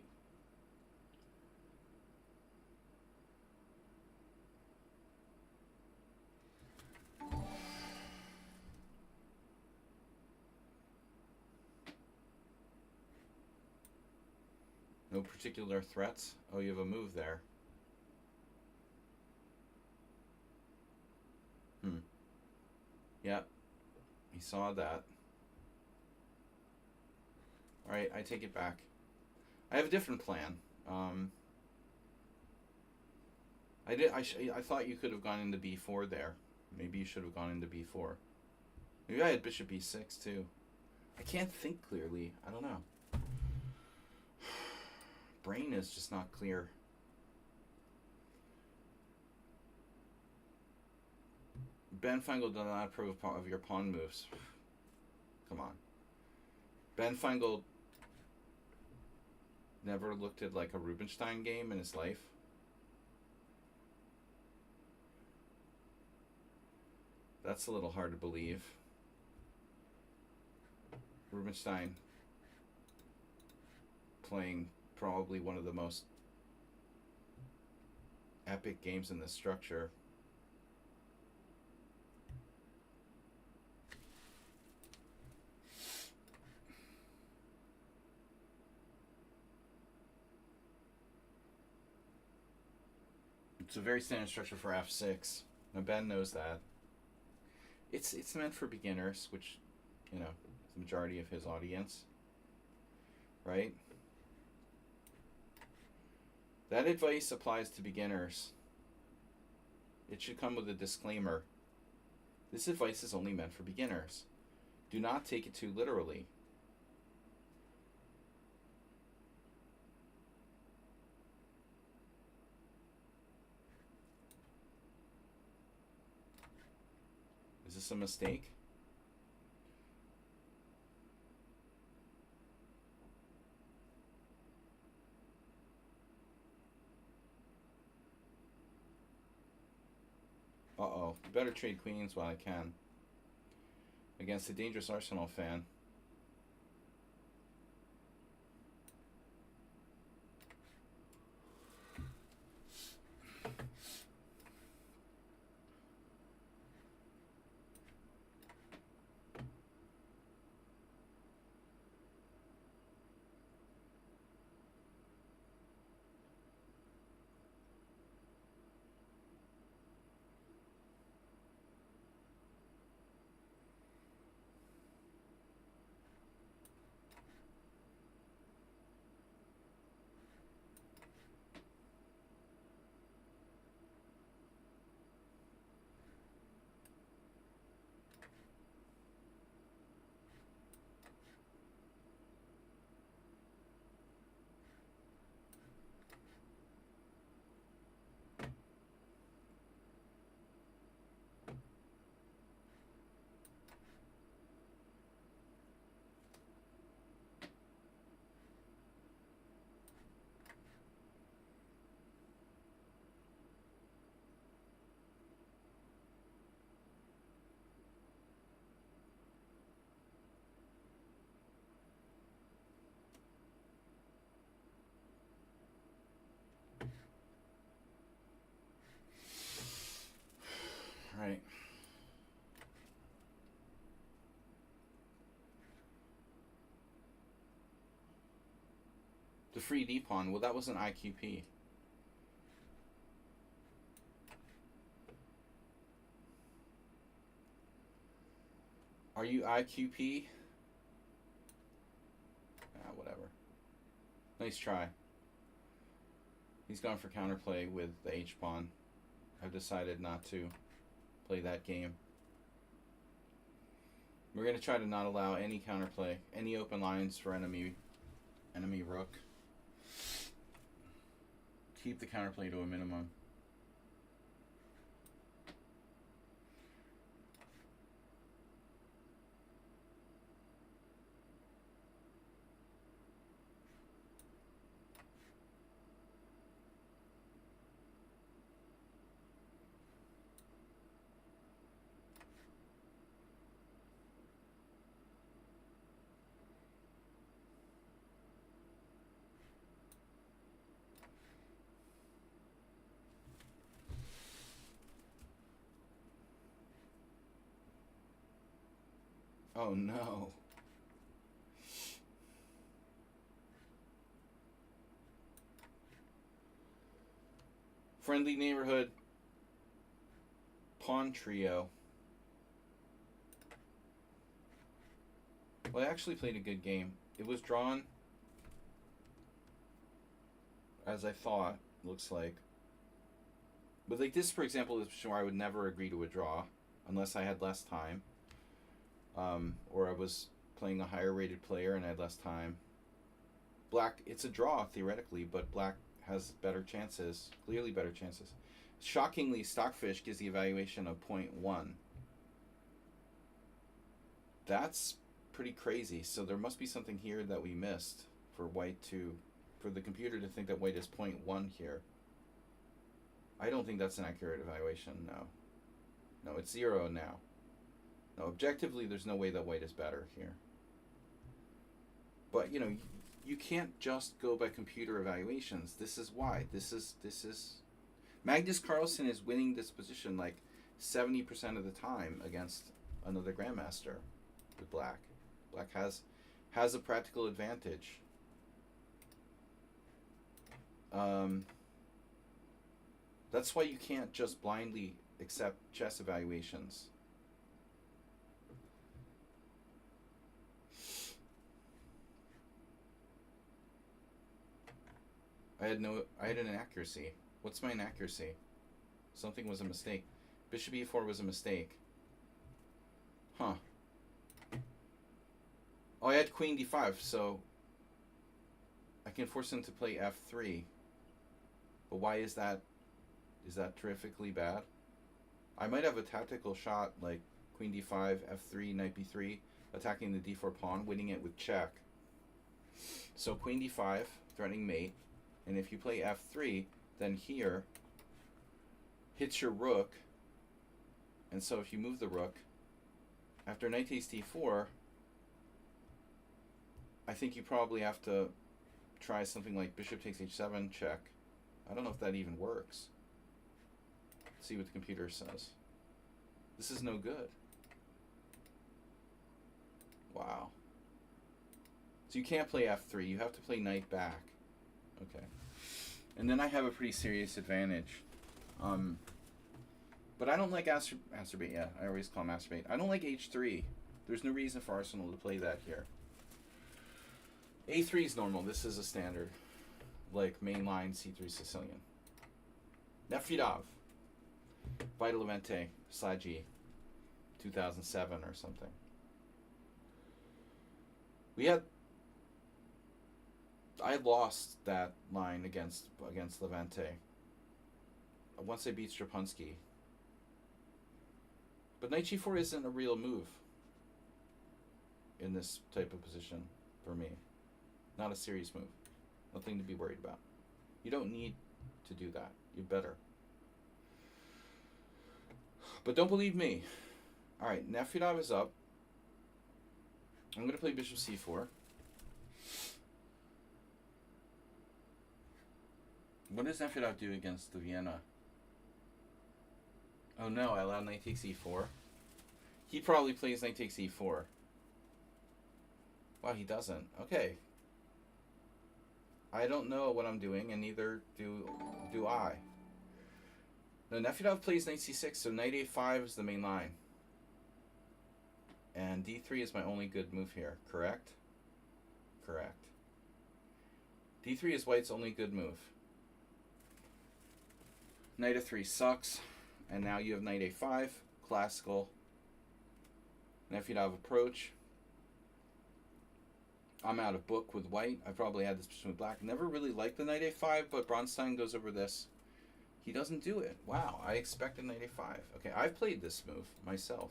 Speaker 1: No particular threats? Oh, you have a move there. Yep. He saw that. Alright, I take it back. I have a different plan. I thought you could have gone into b4 there. Maybe you should have gone into b4. Maybe I had bishop e6 too. I can't think clearly. I don't know. Brain is just not clear. Ben Feingold does not approve of your pawn moves. Come on. Ben Feingold never looked at like a Rubinstein game in his life. That's a little hard to believe. Rubinstein playing probably one of the most epic games in this structure. It's a very standard structure for f6. Now Ben knows that. It's meant for beginners, which, you know, is the majority of his audience. Right? That advice applies to beginners. It should come with a disclaimer. This advice is only meant for beginners. Do not take it too literally. Is this a mistake? Uh-oh. Better trade queens while I can. against a dangerous Arsenal fan. Right. The free D pawn. Well, that was an IQP. Are you IQP? Ah, whatever. Nice try. He's gone for counterplay with the H pawn. I've decided not to play that game. We're going to try to not allow any counterplay, any open lines for enemy rook. Keep the counterplay to a minimum. Oh no. Friendly neighborhood pawn trio. Well, I actually played a good game. It was drawn as I thought, looks like. But like this, for example, is where I would never agree to a draw unless I had less time. Or I was playing a higher rated player and I had less time. Black, it's a draw theoretically, but black has better chances, clearly better chances. Shockingly, Stockfish gives the evaluation of 0.1. That's pretty crazy. So there must be something here that we missed for white to, for the computer to think that white is 0.1 here. I don't think that's an accurate evaluation, no. No, it's 0 now. No, objectively, there's no way that white is better here. But, you know, you can't just go by computer evaluations. This is why. This is Magnus Carlsen is winning this position like 70% of the time against another grandmaster with black. Black has a practical advantage. That's why you can't just blindly accept chess evaluations. I had an inaccuracy. What's my inaccuracy? Something was a mistake. Bishop e4 was a mistake. Huh. Oh, I had queen d5, so I can force him to play f3. But why is that? Is that terrifically bad? I might have a tactical shot like queen d5, f3, knight b3, attacking the d4 pawn, winning it with check. So queen d5, threatening mate. And if you play f3, then here hits your rook. And so if you move the rook, After knight takes d4, I think you probably have to try something like bishop takes h7 check. I don't know if that even works. Let's see what the computer says. This is no good. Wow. So you can't play f3. You have to play knight back. Okay. And then I have a pretty serious advantage. But I don't like masturbate. Yeah, I always call masturbate. I don't like h3. There's no reason for Arsenal to play that here. a3 is normal. This is a standard. Like mainline c3 Sicilian. Nefridov. Vita Levente. Slagi. 2007 or something. I lost that line against Levente. Once I beat Strapunski. But knight g4 isn't a real move in this type of position for me. Not a serious move. Nothing to be worried about. You don't need to do that. You better. But don't believe me. Alright, Nefridov is up. I'm going to play bishop c4. What does Nefridov do against the Vienna? Oh no, I allowed knight takes e4. He probably plays knight takes e4. Wow, he doesn't. Okay. I don't know what I'm doing, and neither do I. No, Nefridov plays knight c6, so knight a5 is the main line. And d3 is my only good move here, correct? Correct. d3 is white's only good move. Knight a3 sucks. And now you have knight a5, classical Nefridov approach. I'm out of book with white. I probably had this position with black. Never really liked the knight a5, but Bronstein goes over this. He doesn't do it. Wow, I expected knight a5. Okay, I've played this move myself.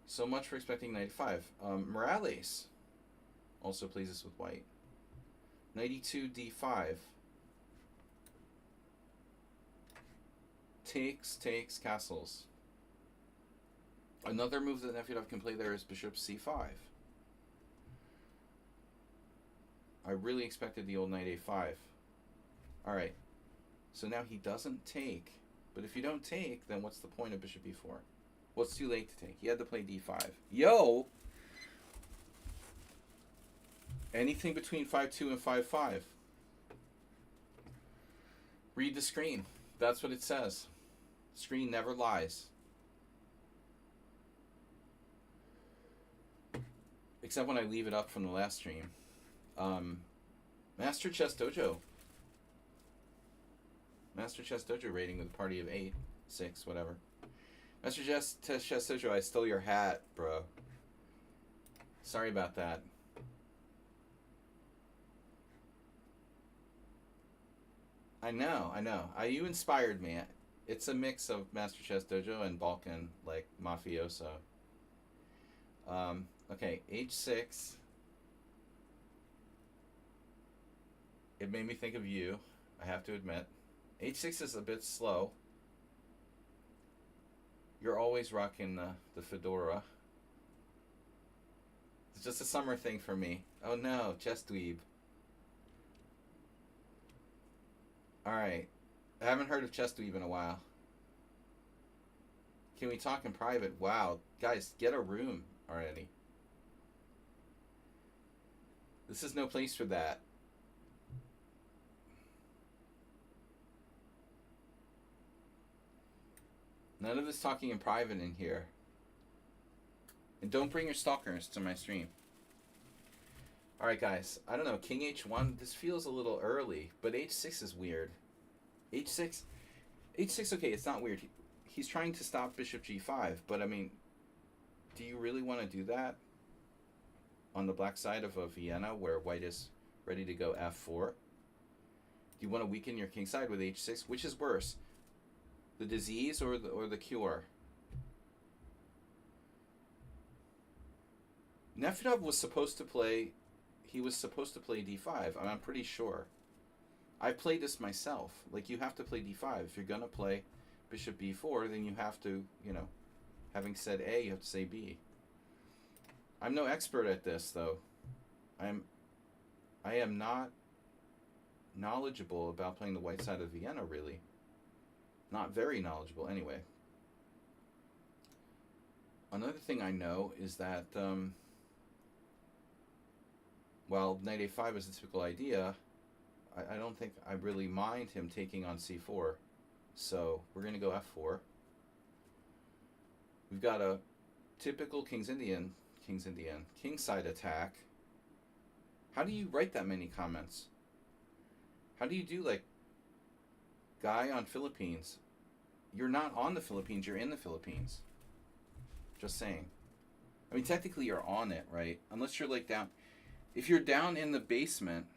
Speaker 1: So much for expecting knight a5. Morales also plays this with white. Knight e2, d5. Takes, castles. Another move that Nefridov can play there is bishop c5. I really expected the old knight a5. Alright. So now he doesn't take. But if you don't take, then what's the point of bishop e4? Well, it's too late to take. He had to play d5. Yo! Anything between 5-2 and 5-5. Read the screen. That's what it says. Screen never lies. Except when I leave it up from the last stream. Master Chess Dojo. Master Chess Dojo rating with a party of 8, 6, whatever. Master Chess Dojo, I stole your hat, bro. Sorry about that. I know. You inspired me. It's a mix of Master Chess Dojo and Balkan, like mafioso. Okay, h6. It made me think of you, I have to admit. h6 is a bit slow. You're always rocking the fedora. It's just a summer thing for me. Oh no, chess dweeb. Alright. I haven't heard of chess dweeb in a while. Can we talk in private? Wow. Guys, get a room already. This is no place for that. None of this talking in private in here. And don't bring your stalkers to my stream. Alright guys, I don't know, king h1, this feels a little early, but h6 is weird. h6, okay, it's not weird. He's trying to stop bishop g5, but I mean, do you really want to do that on the black side of a Vienna where white is ready to go f4? Do you want to weaken your king side with h6? Which is worse, the disease or the cure? Nefridov was supposed to play, d5, I'm pretty sure. I played this myself. Like, you have to play d5. If you're going to play bishop b4, then you have to, you know, Having said A, you have to say B. I'm no expert at this, though. I am not knowledgeable about playing the white side of Vienna, really. Not very knowledgeable, anyway. Another thing I know is that, while knight a5 is a typical idea, I don't think I really mind him taking on c4. So we're going to go f4. We've got a typical kingside attack. How do you write that many comments? How do you do, like, guy on Philippines? You're not on the Philippines, you're in the Philippines. Just saying. I mean, technically you're on it, right? Unless you're, like, down. If you're down in the basement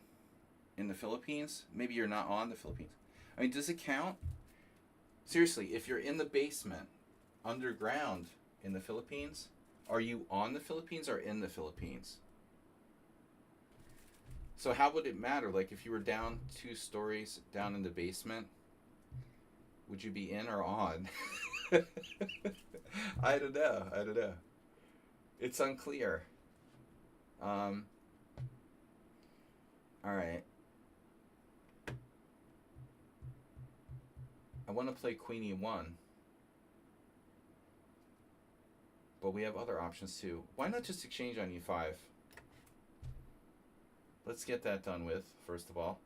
Speaker 1: in the Philippines, maybe you're not on the Philippines. I mean, does it count? Seriously, if you're in the basement, underground in the Philippines, are you on the Philippines or in the Philippines? So how would it matter? Like, if you were down 2 stories down in the basement, would you be in or on? I don't know. It's unclear. All right. I want to play queen e1. But we have other options too. Why not just exchange on e5? Let's get that done with, first of all.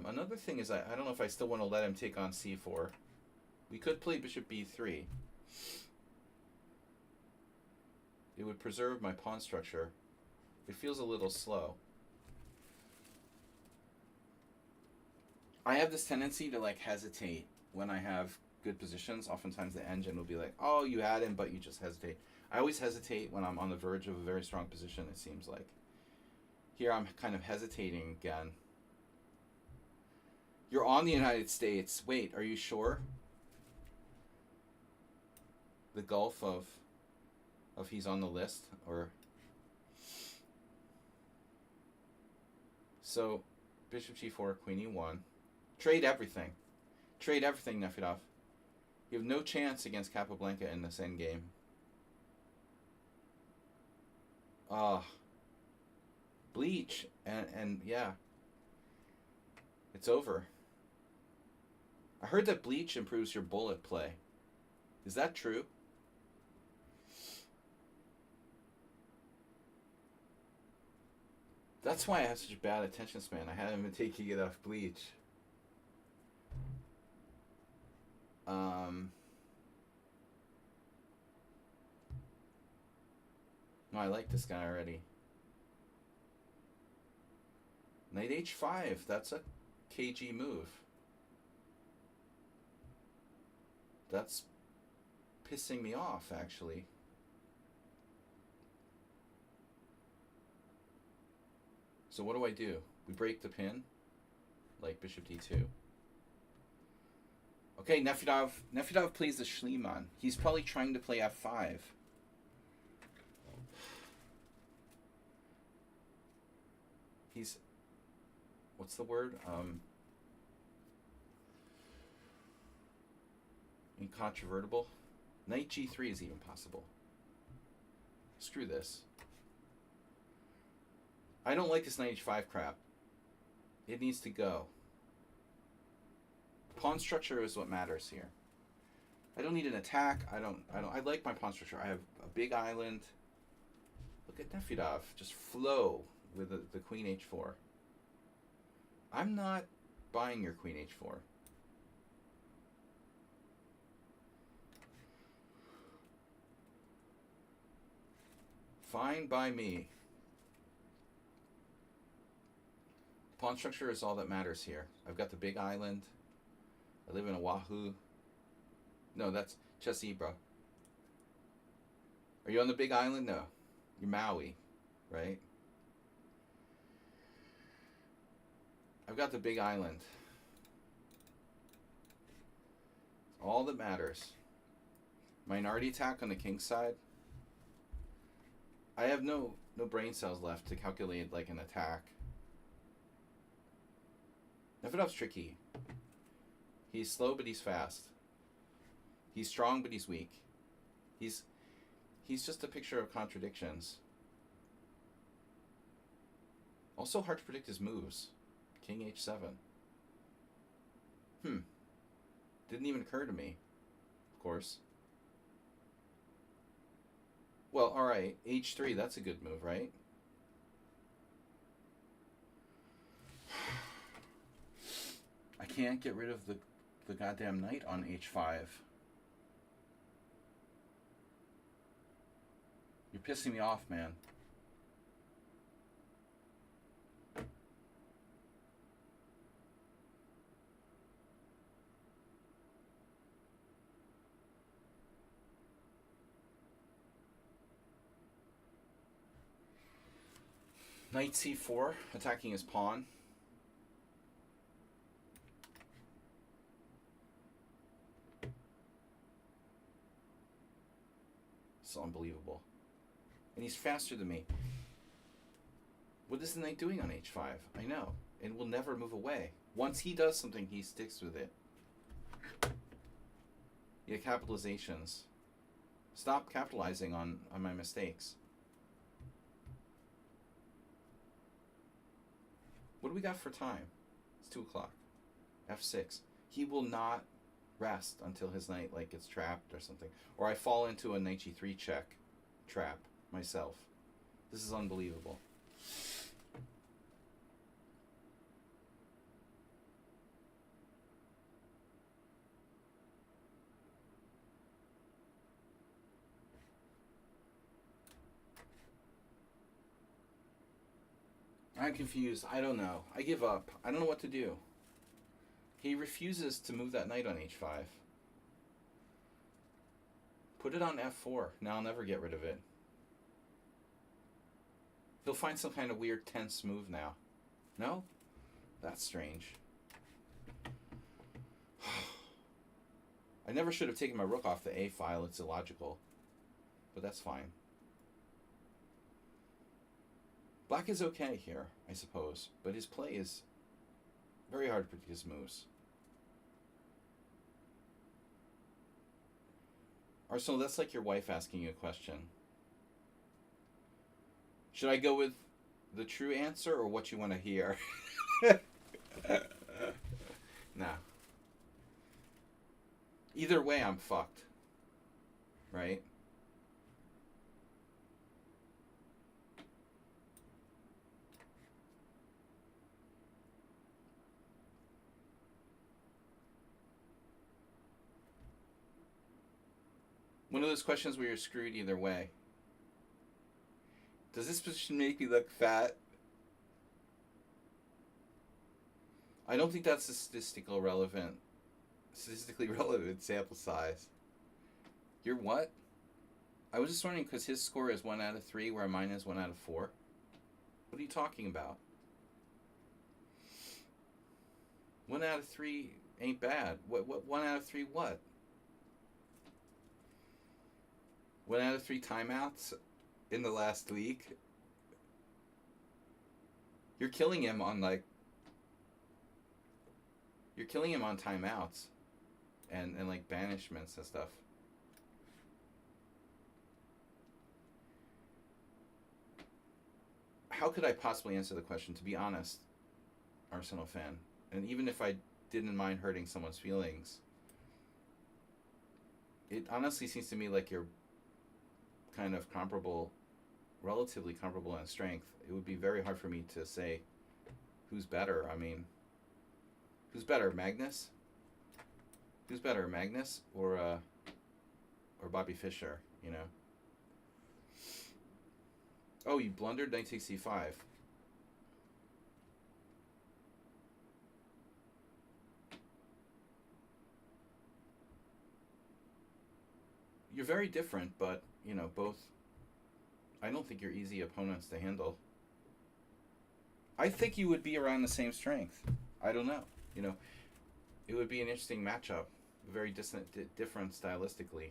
Speaker 1: Another thing is, I don't know if I still want to let him take on c4. We could play bishop b3. It would preserve my pawn structure. It feels a little slow. I have this tendency to, like, hesitate when I have good positions. Oftentimes the engine will be like, oh, you had him, but you just hesitate. I always hesitate when I'm on the verge of a very strong position, it seems like. Here I'm kind of hesitating again. You're on the United States. Wait, are you sure? The Gulf of he's on the list, or so bishop g4, queen e1. Trade everything. Trade everything, Nefedov. You have no chance against Capablanca in this endgame. Bleach, and yeah. It's over. I heard that bleach improves your bullet play. Is that true? That's why I have such a bad attention span. I haven't been taking enough bleach. No, I like this guy already. Knight h5. That's a KG move. That's pissing me off, actually. So what do I do? We break the pin, like bishop d2. Okay, Nefedov plays the Schliemann. He's probably trying to play f5. He's, what's the word? Incontrovertible. Knight g3 is even possible. Screw this. I don't like this knight h5 crap. It needs to go. Pawn structure is what matters here. I don't need an attack. I like my pawn structure. I have a big island. Look at Nefedov. Just flow with the queen h4. I'm not buying your queen h4. Fine by me. Pawn structure is all that matters here. I've got the big island. I live in Oahu. No, that's Chessy, bro. Are you on the big island? No. You're Maui, right? I've got the big island. It's all that matters. Minority attack on the king's side. I have no brain cells left to calculate like an attack. Nefedov's tricky. He's slow, but he's fast. He's strong, but he's weak. He's just a picture of contradictions. Also hard to predict his moves. King h7. Didn't even occur to me. Of course. Well, alright. h3, that's a good move, right? I can't get rid of the goddamn knight on h5. You're pissing me off, man. Knight c4, attacking his pawn. It's unbelievable. And he's faster than me. What is the knight doing on h5? I know. And will never move away. Once he does something, he sticks with it. Yeah, capitalizations. Stop capitalizing on my mistakes. What do we got for time? It's 2 o'clock. f6. He will not rest until his knight like gets trapped or something. Or I fall into a knight g3 check trap myself. This is unbelievable. I'm confused. I don't know. I give up. I don't know what to do. He refuses to move that knight on h5. Put it on f4. Now I'll never get rid of it. He'll find some kind of weird tense move now. No? That's strange. I never should have taken my rook off the a file. It's illogical. But that's fine. Black is okay here, I suppose, but his play is very hard to predict his moves. Arsenal, that's like your wife asking you a question. Should I go with the true answer or what you want to hear? Nah. Either way, I'm fucked. Right? One of those questions where you're screwed either way. Does this position make me look fat? I don't think that's a statistically relevant sample size. You're what? I was just wondering because his score is 1 out of 3 where mine is 1 out of 4. What are you talking about? 1 out of 3 ain't bad. What 1 out of 3 what? 1 out of 3 timeouts in the last week? You're killing him on You're killing him on timeouts and like banishments and stuff. How could I possibly answer the question, to be honest, Arsenal fan? And even if I didn't mind hurting someone's feelings, it honestly seems to me like you're kind of relatively comparable in strength. It would be very hard for me to say who's better. I mean, who's better, Magnus? Who's better, Magnus or Bobby Fischer? You know. Oh, you blundered knight takes c5. You're very different, but you know both. I don't think you're easy opponents to handle. I think you would be around the same strength. I don't know. You know, it would be an interesting matchup. Very different stylistically.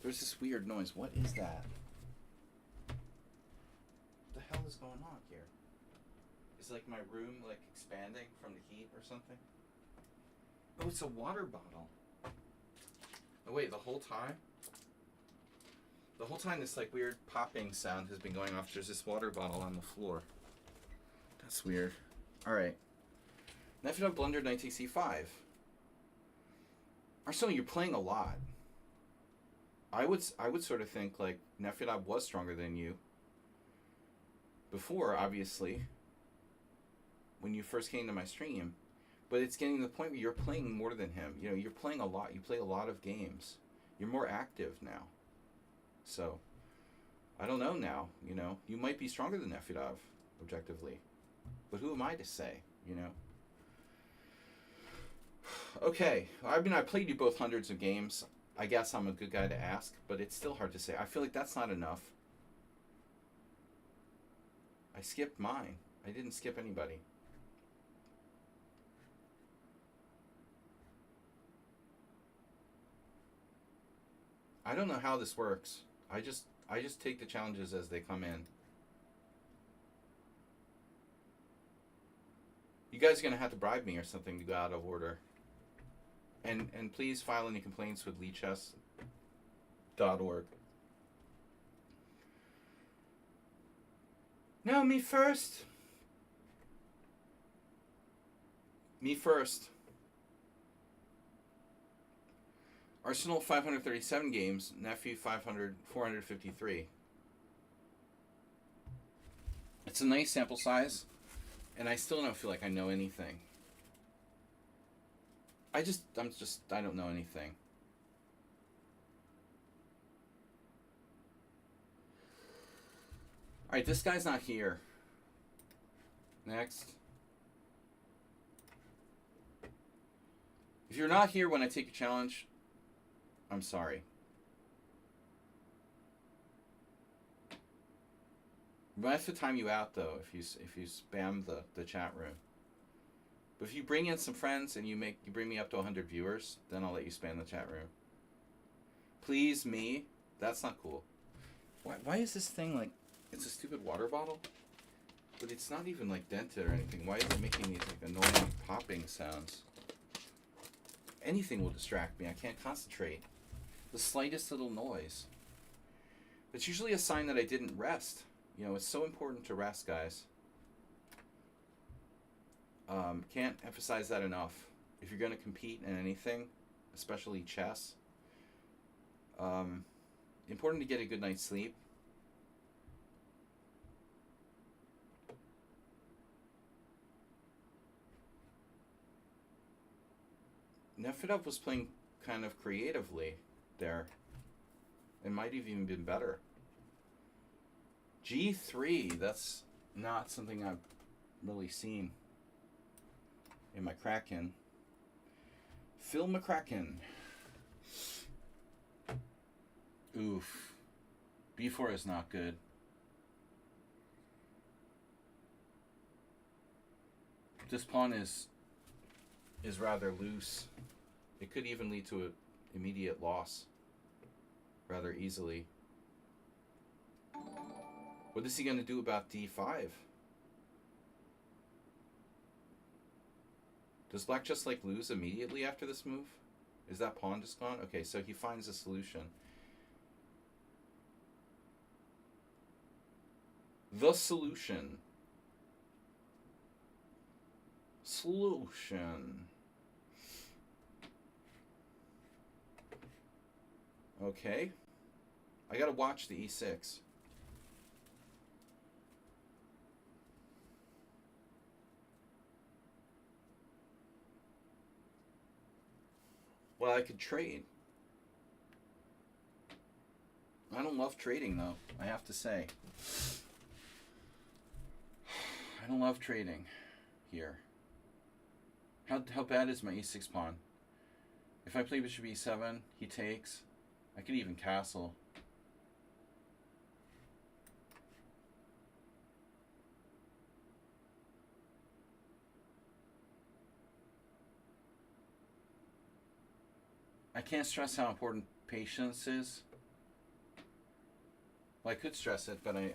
Speaker 1: There's this weird noise. What is that? What the hell is going on here? Is like my room like expanding from the heat or something? Oh, it's a water bottle. Oh wait, the whole time? The whole time this like weird popping sound has been going off. There's this water bottle on the floor. That's weird. Alright. Nefedov blundered knight takes e5. Arsenal, you're playing a lot. I would sort of think like Nefedov was stronger than you before, obviously, when you first came to my stream. But it's getting to the point where you're playing more than him. You know, you're playing a lot. You play a lot of games. You're more active now. So, I don't know now, you know. You might be stronger than Nefedov, objectively. But who am I to say, you know? Okay. I mean, I played you both hundreds of games. I guess I'm a good guy to ask, but it's still hard to say. I feel like that's not enough. I skipped mine. I didn't skip anybody. I don't know how this works. I just take the challenges as they come in. You guys are gonna have to bribe me or something to go out of order. And please file any complaints with leechess.org. No, me first. Me first. Arsenal 537 games, Nephew 453. It's a nice sample size, and I still don't feel like I know anything. I don't know anything. Alright, this guy's not here. Next. If you're not here when I take a challenge, I'm sorry. We might have to time you out though if you spam the chat room. But if you bring in some friends and you bring me up to 100 viewers, then I'll let you spam the chat room. Please me? That's not cool. Why is this thing like, it's a stupid water bottle? But it's not even like dented or anything. Why is it making these like annoying popping sounds? Anything will distract me. I can't concentrate. The slightest little noise. It's usually a sign that I didn't rest. You know, it's so important to rest, guys. Can't emphasize that enough. If you're going to compete in anything, especially chess, important to get a good night's sleep. Nefedov was playing kind of creatively there. It might have even been better. G3, that's not something I've really seen in my Kraken. Phil McCracken. Oof. B4 is not good. This pawn is rather loose. It could even lead to an immediate loss rather easily. What is he going to do about D5? Does black just like lose immediately after this move? Is that pawn just gone? Okay, so he finds a solution. The solution. Okay. I gotta watch the E6. Well, I could trade. I don't love trading, though, I have to say. I don't love trading here. How bad is my e6 pawn? If I play bishop e7, he takes. I could even castle. I can't stress how important patience is. Well, I could stress it, but I'm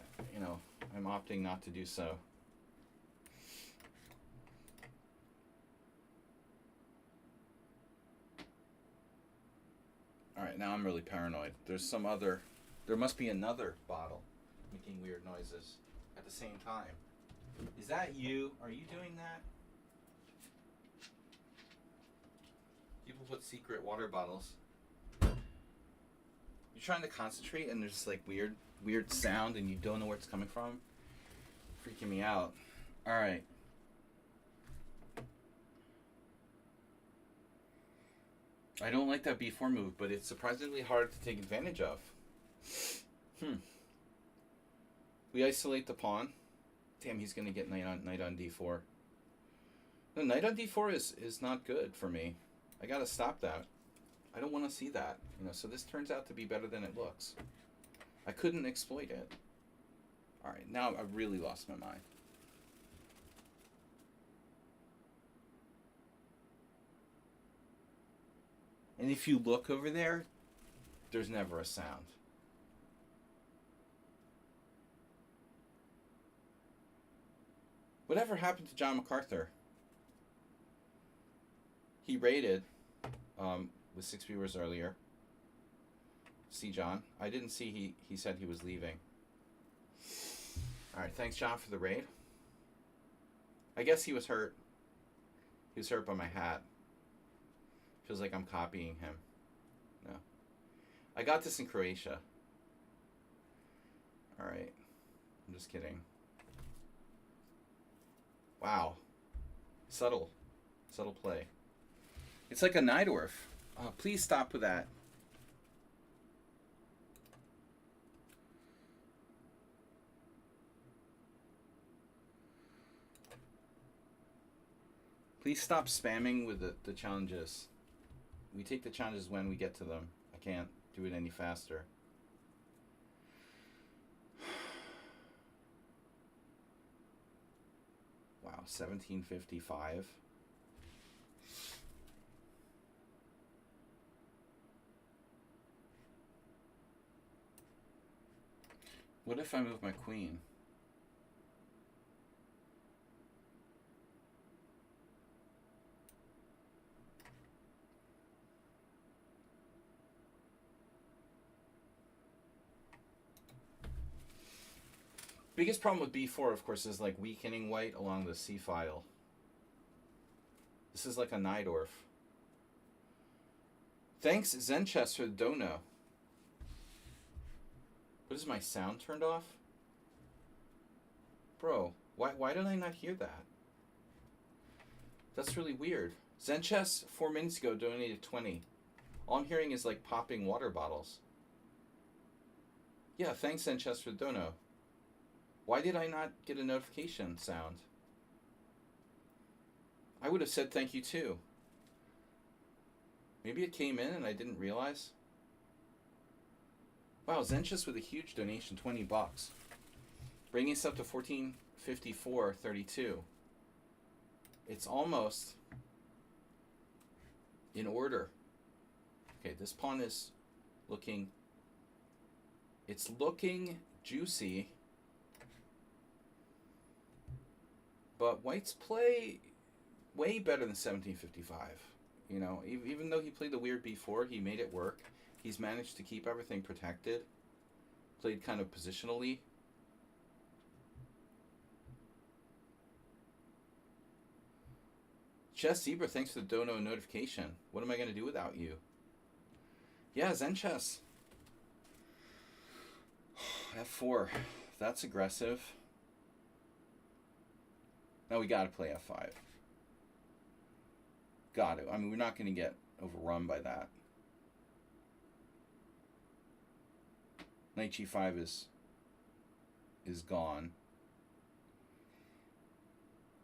Speaker 1: opting not to do so. All right. Alright, now I'm really paranoid. There must be another bottle making weird noises at the same time. Is that you? Are you doing that? People put secret water bottles. You're trying to concentrate and there's like weird sound and you don't know where it's coming from. Freaking me out. Alright. I don't like that B4 move, but it's surprisingly hard to take advantage of. We isolate the pawn. Damn, he's gonna get knight on D4. No, knight on D4 is not good for me. I gotta stop that. I don't want to see that. So this turns out to be better than it looks. I couldn't exploit it. Alright, now I've really lost my mind. And if you look over there, there's never a sound. Whatever happened to John MacArthur? He raided with 6 viewers earlier. See John. I didn't see he said he was leaving. Alright, thanks John for the raid. I guess he was hurt. He was hurt by my hat. Feels like I'm copying him. No. I got this in Croatia. Alright. I'm just kidding. Wow. Subtle play. It's like a Najdorf. Oh, please stop with that. Please stop spamming with the challenges. We take the challenges when we get to them. I can't do it any faster. Wow, 1755. What if I move my queen? Biggest problem with b4, of course, is like weakening white along the c file. This is like a Najdorf. Thanks, Zenchess, for the dono. What is my sound turned off? Bro, why did I not hear that? That's really weird. Zenchess 4 minutes ago donated 20. All I'm hearing is like popping water bottles. Yeah, thanks Zenchess for the dono. Why did I not get a notification sound? I would have said thank you too. Maybe it came in and I didn't realize. Wow, Zenchess with a huge donation, 20 bucks. Bringing us up to 1454.32. It's almost in order. Okay, this pawn is looking... It's looking juicy. But White's play way better than 1755. Even though he played the weird b4, he made it work. He's managed to keep everything protected. Played kind of positionally. Chess Zebra, thanks for the dono notification. What am I going to do without you? Yeah, Zenchess. F4. That's aggressive. Now we got to play F5. Got to. I mean, we're not going to get overrun by that. Knight G5 is gone.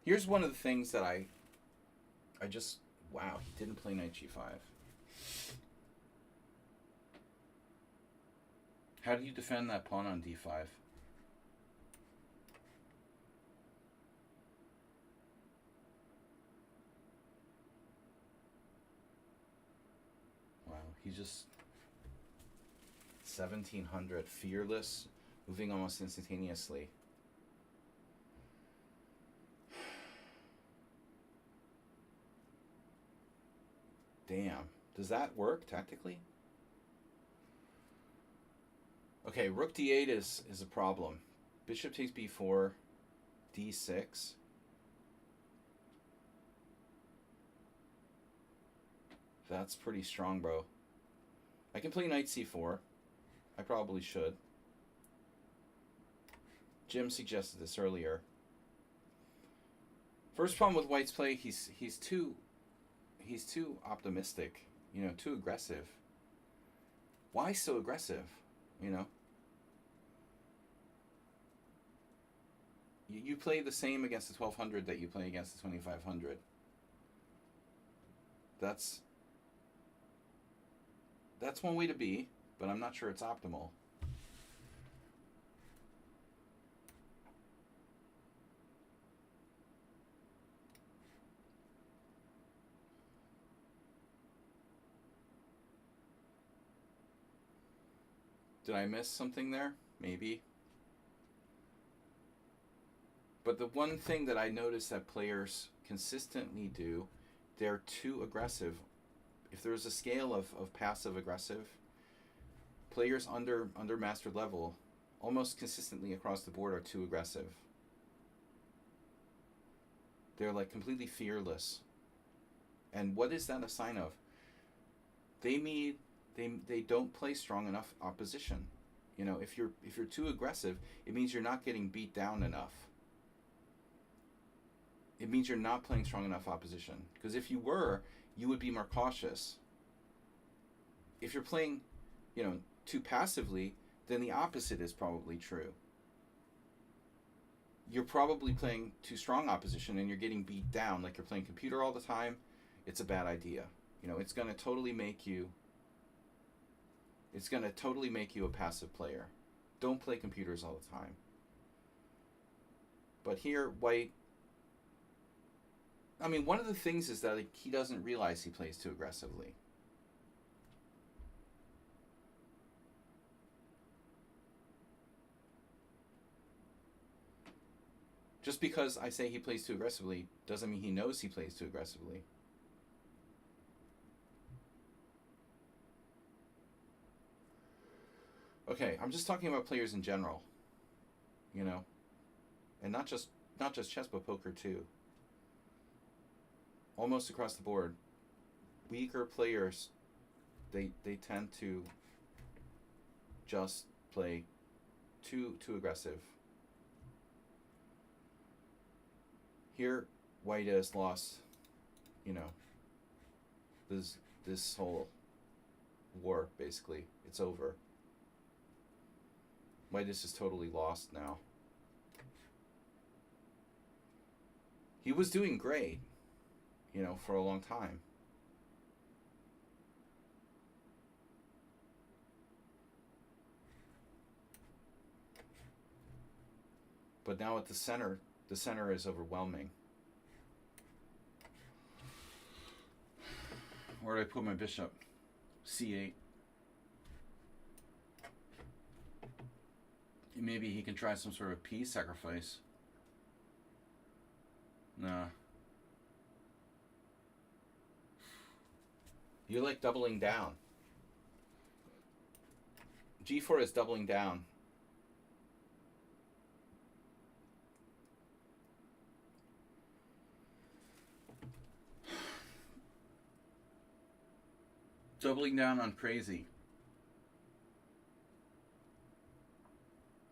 Speaker 1: Here's one of the things that I just... Wow, he didn't play Knight G5. How do you defend that pawn on D5? Wow, he just... 1700, fearless, moving almost instantaneously. Damn. Does that work tactically? Okay, rook d8 is a problem. Bishop takes b4, d6. That's pretty strong, bro. I can play knight c4. I probably should. Jim suggested this earlier. First problem with White's play, he's too optimistic, you know, too aggressive. Why so aggressive, you know? You play the same against the 1200 that you play against the 2500. That's one way to be, but I'm not sure it's optimal. Did I miss something there? Maybe. But the one thing that I notice that players consistently do, they're too aggressive. If there's a scale of passive aggressive, players under mastered level almost consistently across the board are too aggressive. They're like completely fearless. And what is that a sign of? They don't play strong enough opposition. You know, if you're too aggressive, it means you're not getting beat down enough. It means you're not playing strong enough opposition. Because if you were, you would be more cautious. If you're playing, you know, too passively, then the opposite is probably true. You're probably playing too strong opposition and you're getting beat down like you're playing computer all the time. It's a bad idea. You know, it's going to totally make you a passive player. Don't play computers all the time. But here, White, I mean, one of the things is that he doesn't realize he plays too aggressively. Just because I say he plays too aggressively doesn't mean he knows he plays too aggressively. Okay, I'm just talking about players in general, you know, and not just chess, but poker too. Almost across the board, weaker players, they tend to just play too aggressive. Here, White has lost, you know, this whole war, basically. It's over. White is just totally lost now. He was doing great, you know, for a long time. But now at the center is overwhelming. Where do I put my bishop? C8. Maybe he can try some sort of piece sacrifice. Nah. You're like doubling down. G4 is doubling down. Doubling down on crazy.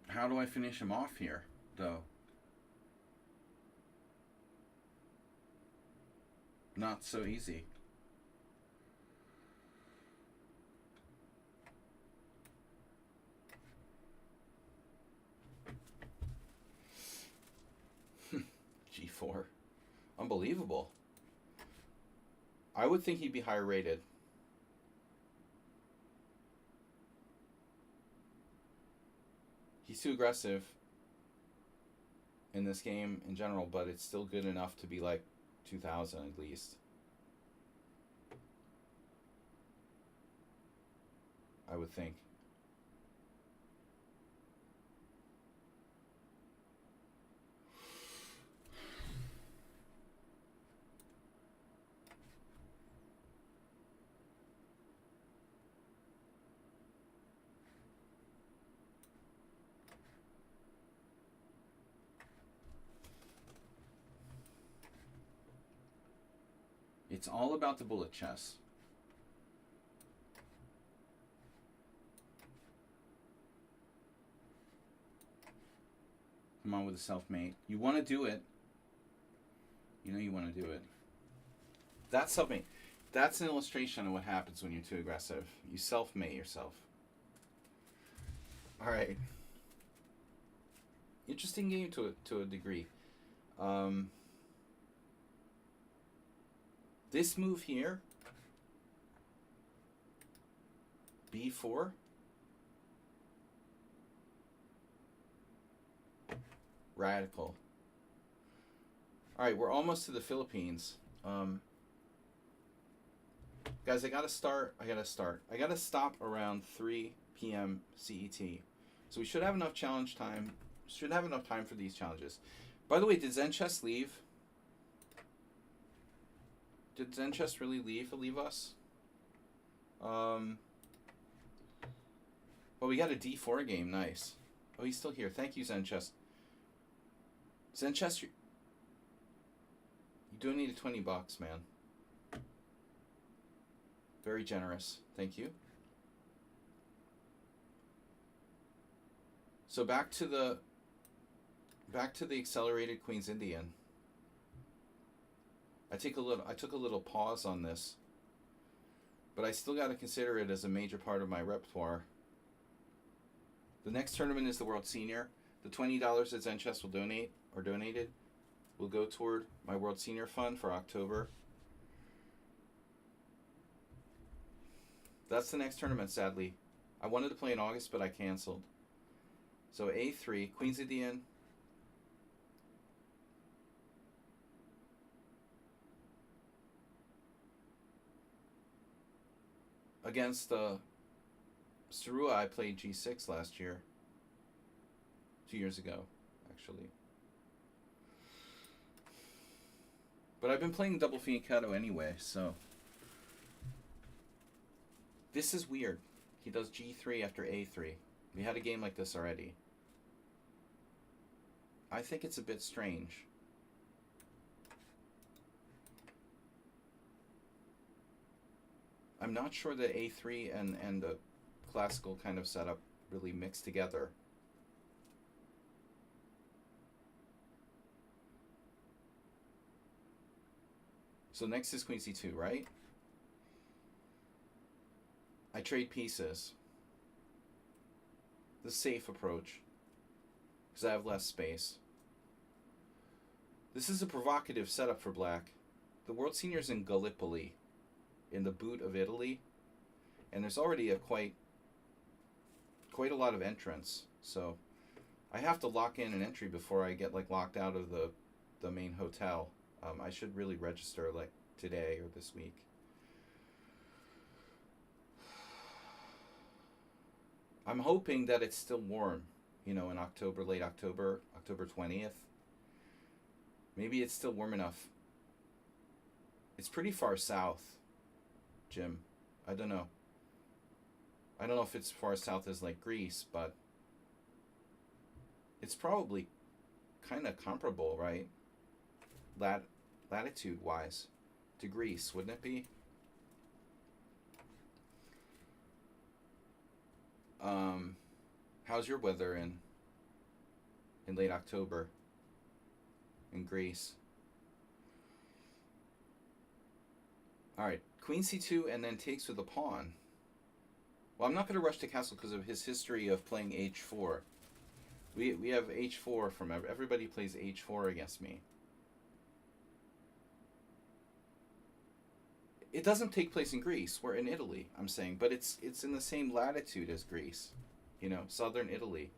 Speaker 1: How do I finish him off here, though? Not so easy. G4. Unbelievable. I would think he'd be higher rated. He's too aggressive in this game in general, but it's still good enough to be like 2000 at least. I would think. It's all about the bullet chess. Come on with a self-mate. You want to do it. You know you want to do it. That's something. That's an illustration of what happens when you're too aggressive. You self-mate yourself. All right. Interesting game to a degree. This move here, b4, radical. All right, we're almost to the Philippines. Guys, I gotta start. I gotta stop around 3 p.m. CET. So we should have enough challenge time. Should have enough time for these challenges. By the way, did Zen Chess leave? Did Zen Chess really leave us? Oh, we got a D4 game. Nice. Oh, he's still here. Thank you, Zen Chess. Zen Chess, you donated $20, man. Very generous. Thank you. So back to the accelerated Queen's Indian. I took a little pause on this, but I still got to consider it as a major part of my repertoire. The next tournament is the World Senior. The $20 that Zen Chess will donated will go toward my World Senior Fund for October. That's the next tournament, sadly. I wanted to play in August, but I canceled. So A3, Queen's Indian. Against Sarua, I played G6 last year. 2 years ago, actually. But I've been playing double fianchetto anyway, so... This is weird. He does G3 after A3. We had a game like this already. I think it's a bit strange. I'm not sure that A3 and the classical kind of setup really mix together. So next is Queen C2, right? I trade pieces. The safe approach. Because I have less space. This is a provocative setup for black. The World Senior's in Gallipoli, in the boot of Italy. And there's already a quite a lot of entrants. So I have to lock in an entry before I get locked out of the main hotel. I should really register today or this week. I'm hoping that it's still warm, in October, late October, October 20th. Maybe it's still warm enough. It's pretty far south, Jim. I don't know. I don't know if it's far south as Greece, but it's probably kind of comparable, right? Latitude-wise to Greece, wouldn't it be? How's your weather in late October in Greece? All right, Queen C2 and then takes with a pawn. Well, I'm not going to rush to castle because of his history of playing H4. We have H4 from everybody plays H4 against me. It doesn't take place in Greece. We're in Italy, I'm saying, but it's in the same latitude as Greece, southern Italy.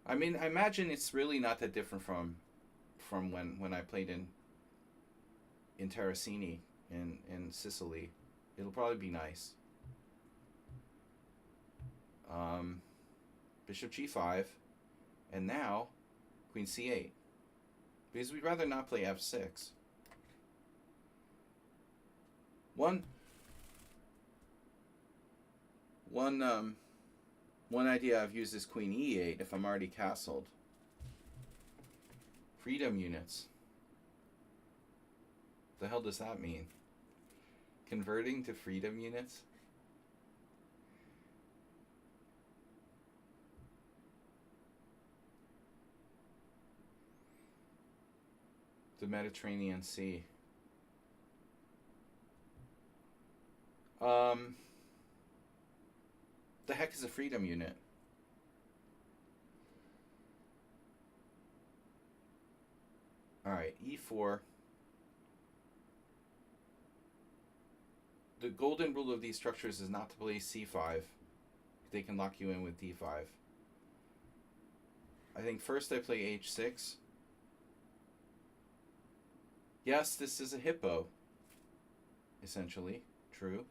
Speaker 1: I mean, I imagine it's really not that different from when I played in Terracini in Sicily. It'll probably be nice. Bishop G5, and now Queen C8, because we'd rather not play F6. One idea I've used is Queen E8 if I'm already castled. Freedom units. The hell does that mean? Converting to freedom units? The Mediterranean Sea. The heck is a freedom unit? Alright, E4. The golden rule of these structures is not to play C5. They can lock you in with D5. I think first I play H6. Yes, this is a hippo. Essentially. True.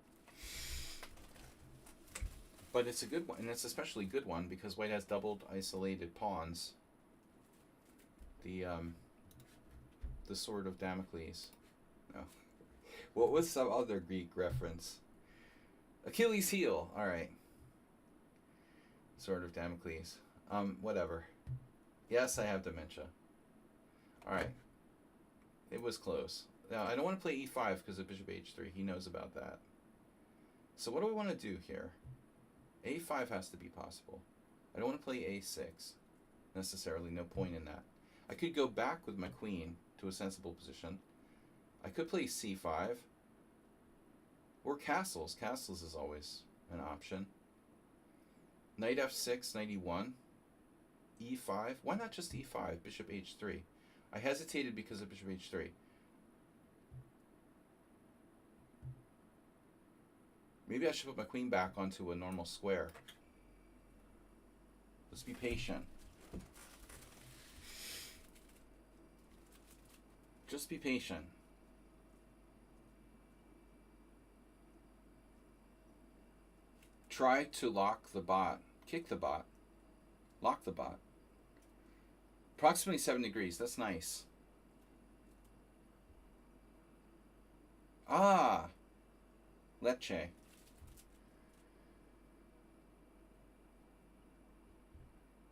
Speaker 1: But it's a good one, and it's especially a good one because white has doubled isolated pawns. The Sword of Damocles. No. What was some other Greek reference? Achilles' heel. Alright. Sword of Damocles. Whatever. Yes, I have dementia. Alright. It was close. Now, I don't want to play E5 because of bishop H3. He knows about that. So what do I want to do here? A5 has to be possible. I don't want to play A6. Necessarily, no point in that. I could go back with my queen to a sensible position. I could play C5. Or castles. Castles is always an option. Knight F6, knight E1. E5. Why not just E5? Bishop H3. I hesitated because of bishop H3. Maybe I should put my queen back onto a normal square. Let's be patient. Just be patient. Try to lock the bot. Kick the bot. Lock the bot. Approximately 7 degrees. That's nice. Ah! Lecce.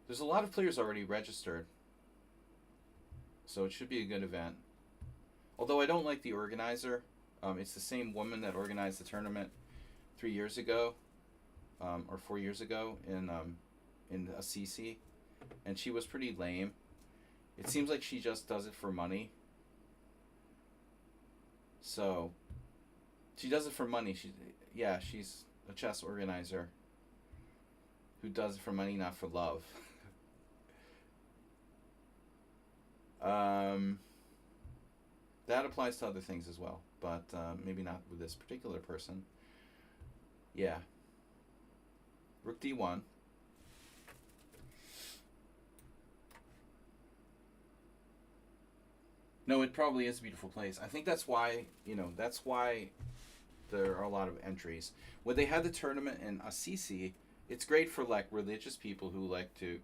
Speaker 1: There's a lot of players already registered. So it should be a good event. Although I don't like the organizer. It's the same woman that organized the tournament 3 years ago. Or 4 years ago in Assisi. And she was pretty lame. It seems like she just does it for money. So, she does it for money. She's a chess organizer who does it for money, not for love. That applies to other things as well, but maybe not with this particular person. Yeah. Rook D1. No, it probably is a beautiful place. I think that's why, that's why there are a lot of entries. When they had the tournament in Assisi, it's great for, like, religious people who like to,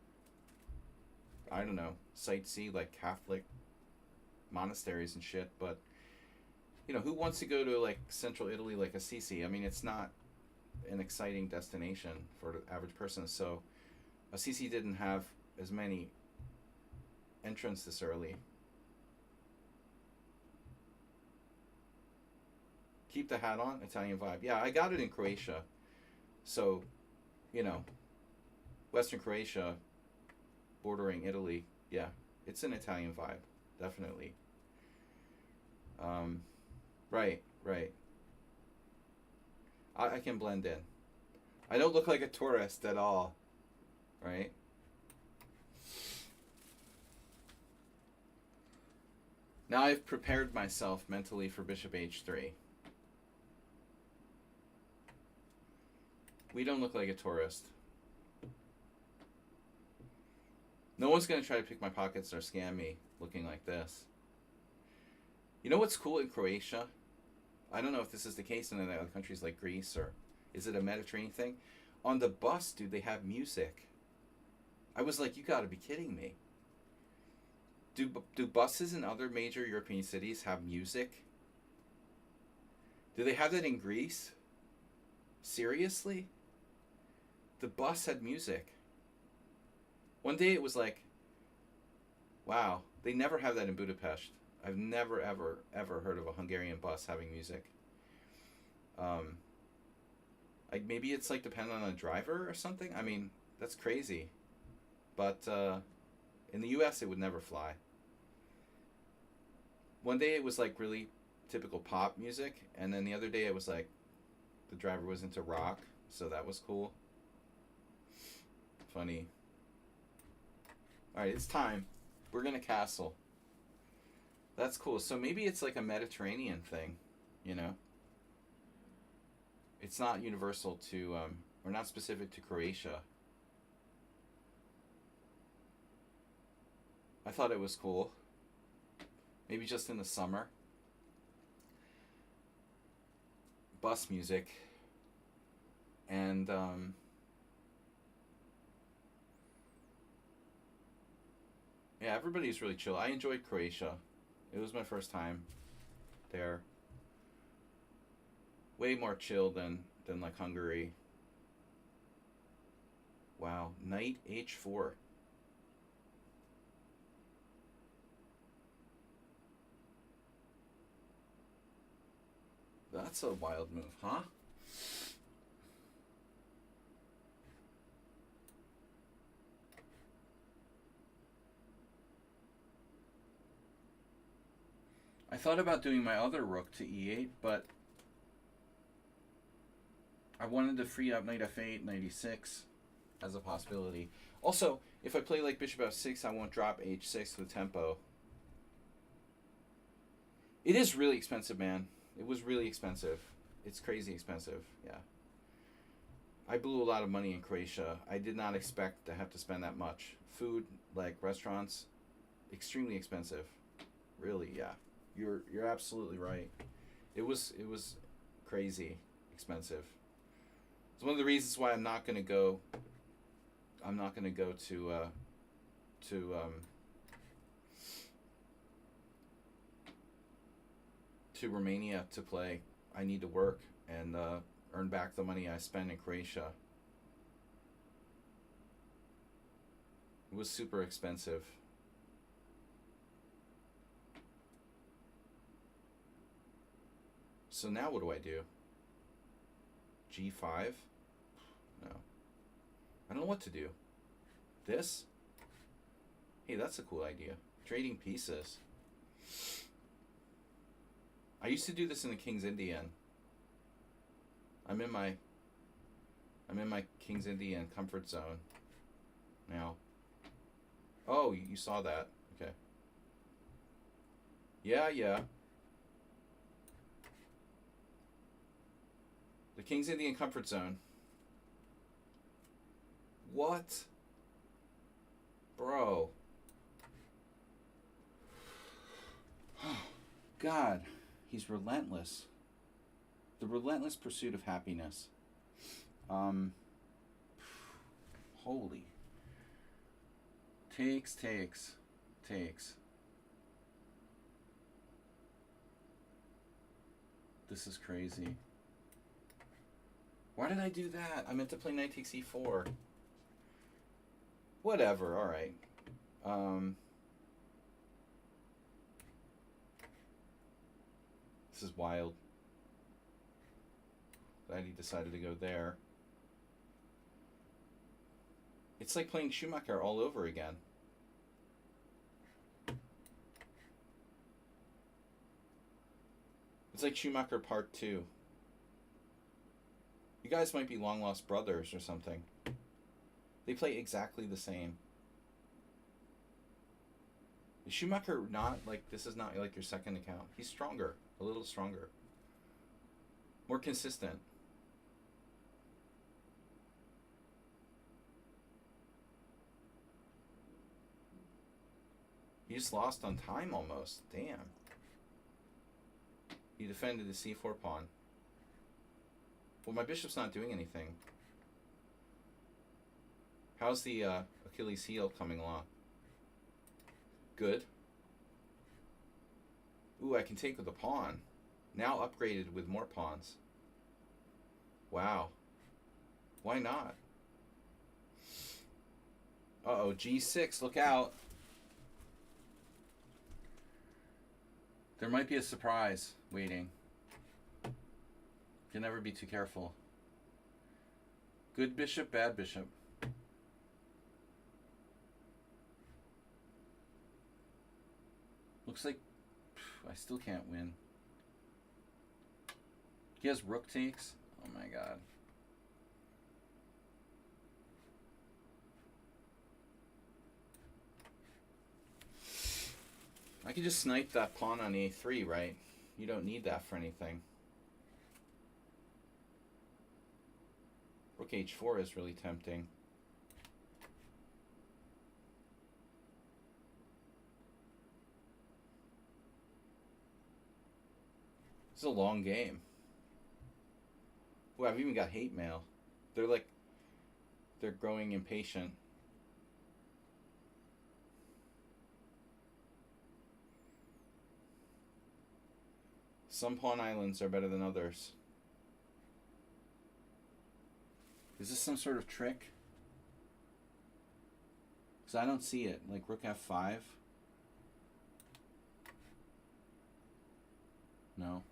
Speaker 1: I don't know, sightsee, like, Catholic monasteries and shit, but, who wants to go to, like, central Italy like Assisi? I mean, it's not an exciting destination for the average person, so Assisi didn't have as many entrants this early. Keep the hat on, Italian vibe. Yeah, I got it in Croatia. So, Western Croatia, bordering Italy. Yeah, it's an Italian vibe, definitely. Right. I can blend in. I don't look like a tourist at all, right? Now I've prepared myself mentally for bishop h3. We don't look like a tourist. No one's going to try to pick my pockets or scam me looking like this. You know what's cool in Croatia? I don't know if this is the case in other countries like Greece, or is it a Mediterranean thing? On the bus, dude, they have music. I was like, you got to be kidding me. Do buses in other major European cities have music? Do they have that in Greece? Seriously? The bus had music. One day it was like, wow, they never have that in Budapest. I've never ever heard of a Hungarian bus having music. Um, like maybe it's like dependent on a driver or something. I mean, that's crazy. But in the U.S., it would never fly. One day it was like really typical pop music, and then the other day it was like the driver was into rock, so that was cool. Funny. All right, it's time. We're gonna castle. That's cool. So maybe it's like a Mediterranean thing, you know. It's not universal to, or not specific to Croatia. I thought it was cool. Maybe just in the summer. Bus music. And, yeah, everybody's really chill. I enjoyed Croatia. It was my first time there. Way more chill than like Hungary. Wow, knight h4. That's a wild move, huh? I thought about doing my other rook to e8, but I wanted to free up knight f8, knight e6 as a possibility. Also, if I play like bishop f6, I won't drop h6 with tempo. It is really expensive, man. It was really expensive. It's crazy expensive, yeah. I blew a lot of money in Croatia. I did not expect to have to spend that much. Food, like restaurants, extremely expensive. Really, yeah. You're absolutely right. It was crazy expensive. It's one of the reasons why I'm not gonna go. I'm not gonna go to to Romania to play. I need to work and earn back the money I spent in Croatia. It was super expensive. So now what do I do? G5? No. I don't know what to do. This? Hey, that's a cool idea. Trading pieces. I used to do this in the King's Indian. I'm in my King's Indian comfort zone now. Oh, you saw that. Okay. Yeah. The King's Indian comfort zone. What? Bro. God, he's relentless. The relentless pursuit of happiness. Holy. Takes. This is crazy. Why did I do that? I meant to play knight takes e4. Whatever, alright. This is wild. Glad he decided to go there. It's like playing Schumacher all over again. It's like Schumacher Part 2. You guys might be long lost brothers or something. They play exactly the same. Is Schumacher not like, this is not like your second account? He's stronger, a little stronger. More consistent. He just lost on time almost. Damn. He defended the c4 pawn. Well, my bishop's not doing anything. How's the Achilles heel coming along? Good. Ooh, I can take with a pawn. Now upgraded with more pawns. Wow. Why not? Uh-oh, g6, look out. There might be a surprise waiting. Can never be too careful. Good bishop, bad bishop. Looks like I still can't win. He has rook takes. Oh my god. I could just snipe that pawn on a3, right? You don't need that for anything. Rook h4 is really tempting. This is a long game. Oh, I've even got hate mail. They're growing impatient. Some pawn islands are better than others. Is this some sort of trick? Because I don't see it. Like rook f5. No.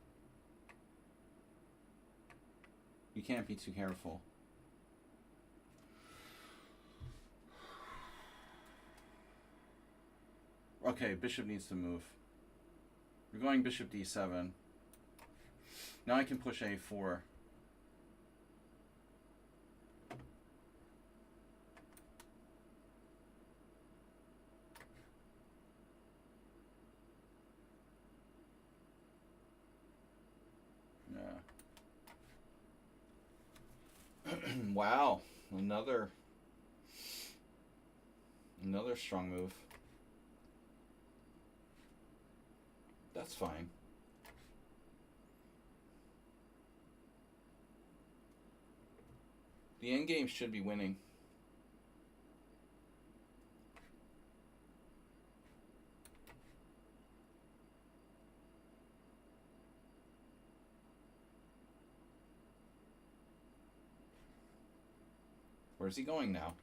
Speaker 1: You can't be too careful. Okay, bishop needs to move. We're going bishop d7. Now I can push a4. Yeah. Wow, another strong move. That's fine. The endgame should be winning. Where's he going now?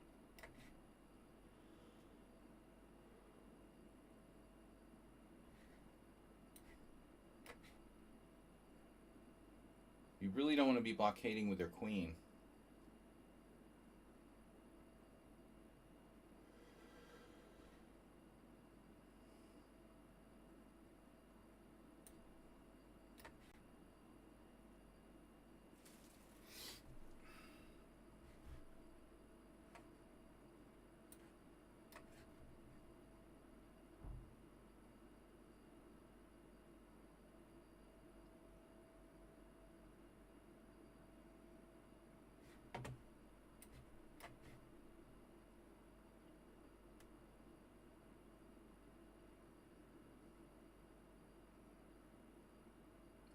Speaker 1: You really don't want to be blockading with your queen.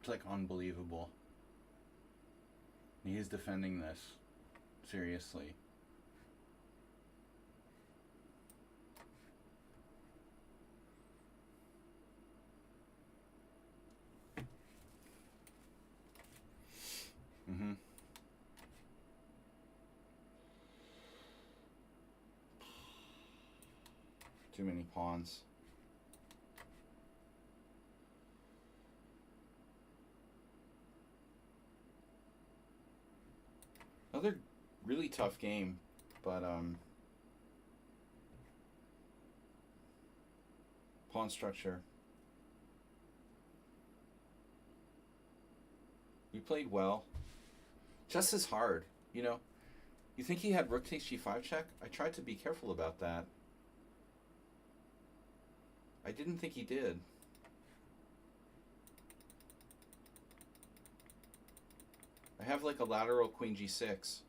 Speaker 1: It's like unbelievable. He is defending this. Seriously. Mm-hmm. Too many pawns. Another really tough game, but pawn structure. We played well. Chess is hard, you know. You think he had rook takes g5 check? I tried to be careful about that. I didn't think he did. I have like a lateral queen g6.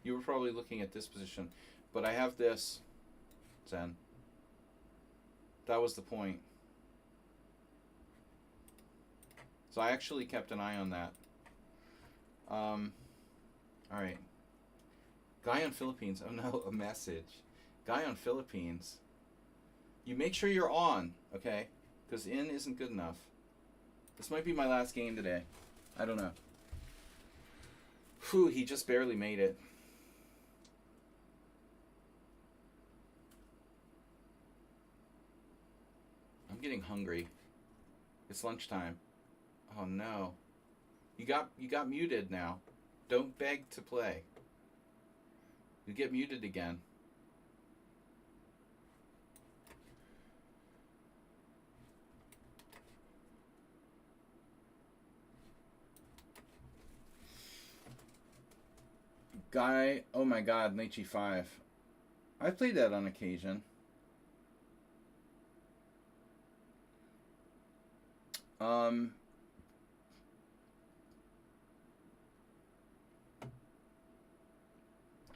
Speaker 1: You were probably looking at this position, but I have this. Zen. That was the point. So I actually kept an eye on that. All right. Guy on Philippines. Oh no, a message. Guy on Philippines. You make sure you're on, okay? Because in isn't good enough. This might be my last game today. I don't know. Whew, he just barely made it. I'm getting hungry. It's lunchtime. Oh no. You got muted now. Don't beg to play. You get muted again. Guy, oh my god, knight g5. I played that on occasion.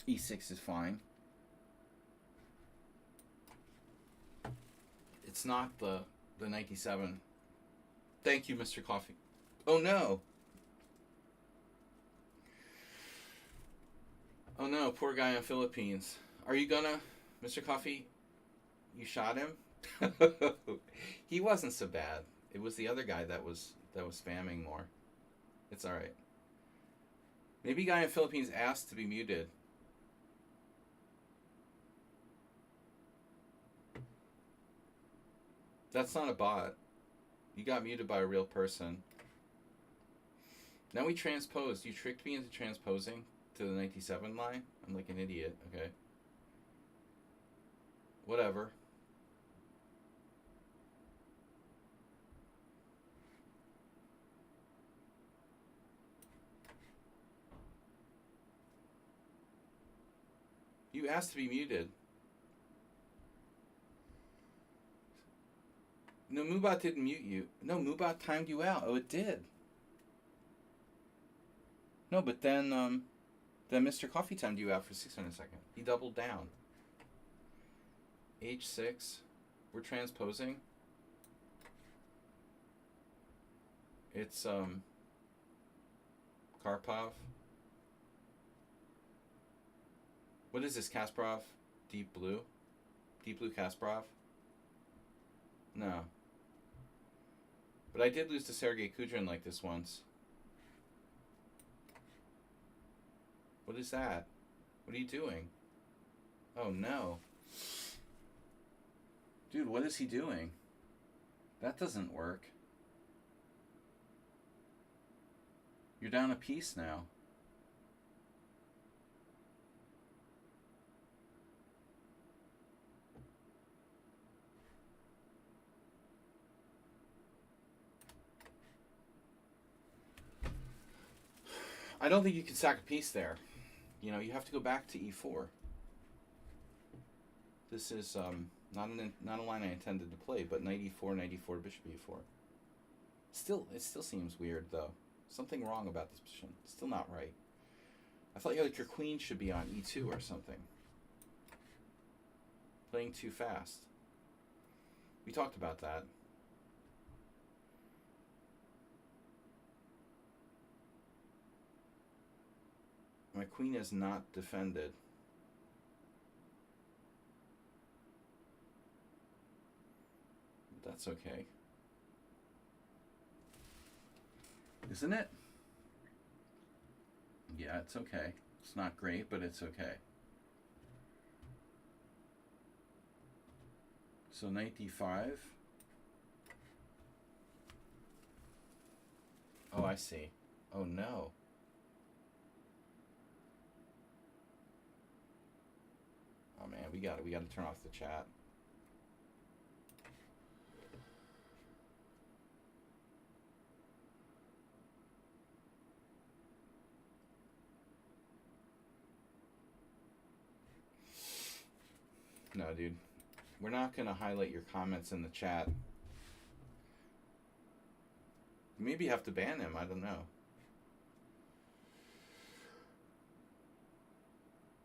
Speaker 1: E6 is fine. It's not the knight d7. Thank you, Mr. Coffee. Oh no. Oh no, poor guy in Philippines. Are you gonna, Mr. Coffee? You shot him? He wasn't so bad. It was the other guy that was spamming more. It's all right. Maybe guy in Philippines asked to be muted. That's not a bot. You got muted by a real person. Now we transposed. You tricked me into transposing to the 97 line? I'm like an idiot. Okay. Whatever. You asked to be muted. No, Moobot didn't mute you. No, Moobot timed you out. Oh, it did. No, but then Mr. Coffee timed you out for 600 seconds. He doubled down. H6. We're transposing. It's Karpov. What is this, Kasparov? Deep Blue? Deep Blue Kasparov? No. But I did lose to Sergei Kudrin like this once. What is that? What are you doing? Oh no. Dude, what is he doing? That doesn't work. You're down a piece now. I don't think you can sack a piece there. You know, you have to go back to e4. This is not a line I intended to play, but knight e4, knight e4, bishop e4. It still seems weird though. Something wrong about this position. Still not right. I thought your queen should be on e2 or something. Playing too fast. We talked about that. My queen is not defended. That's okay. Isn't it? Yeah, it's okay. It's not great, but it's okay. So knight d5. Oh, I see. Oh no. Oh man, we gotta turn off the chat. No, dude. We're not gonna highlight your comments in the chat. Maybe you have to ban him, I don't know.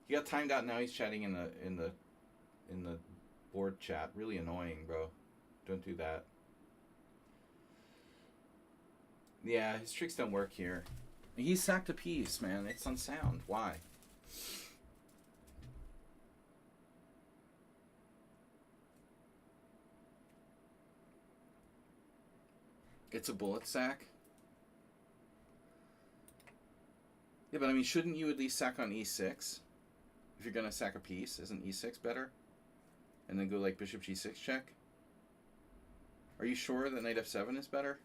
Speaker 1: He got timed out, now he's chatting in the board chat. Really annoying, bro. Don't do that. Yeah, his tricks don't work here. He sacked a piece, man. It's unsound. Why? It's a bullet sack? Yeah, but I mean, shouldn't you at least sack on e6? If you're gonna sack a piece, isn't e6 better? And then go like bishop g6 check? Are you sure that knight f7 is better?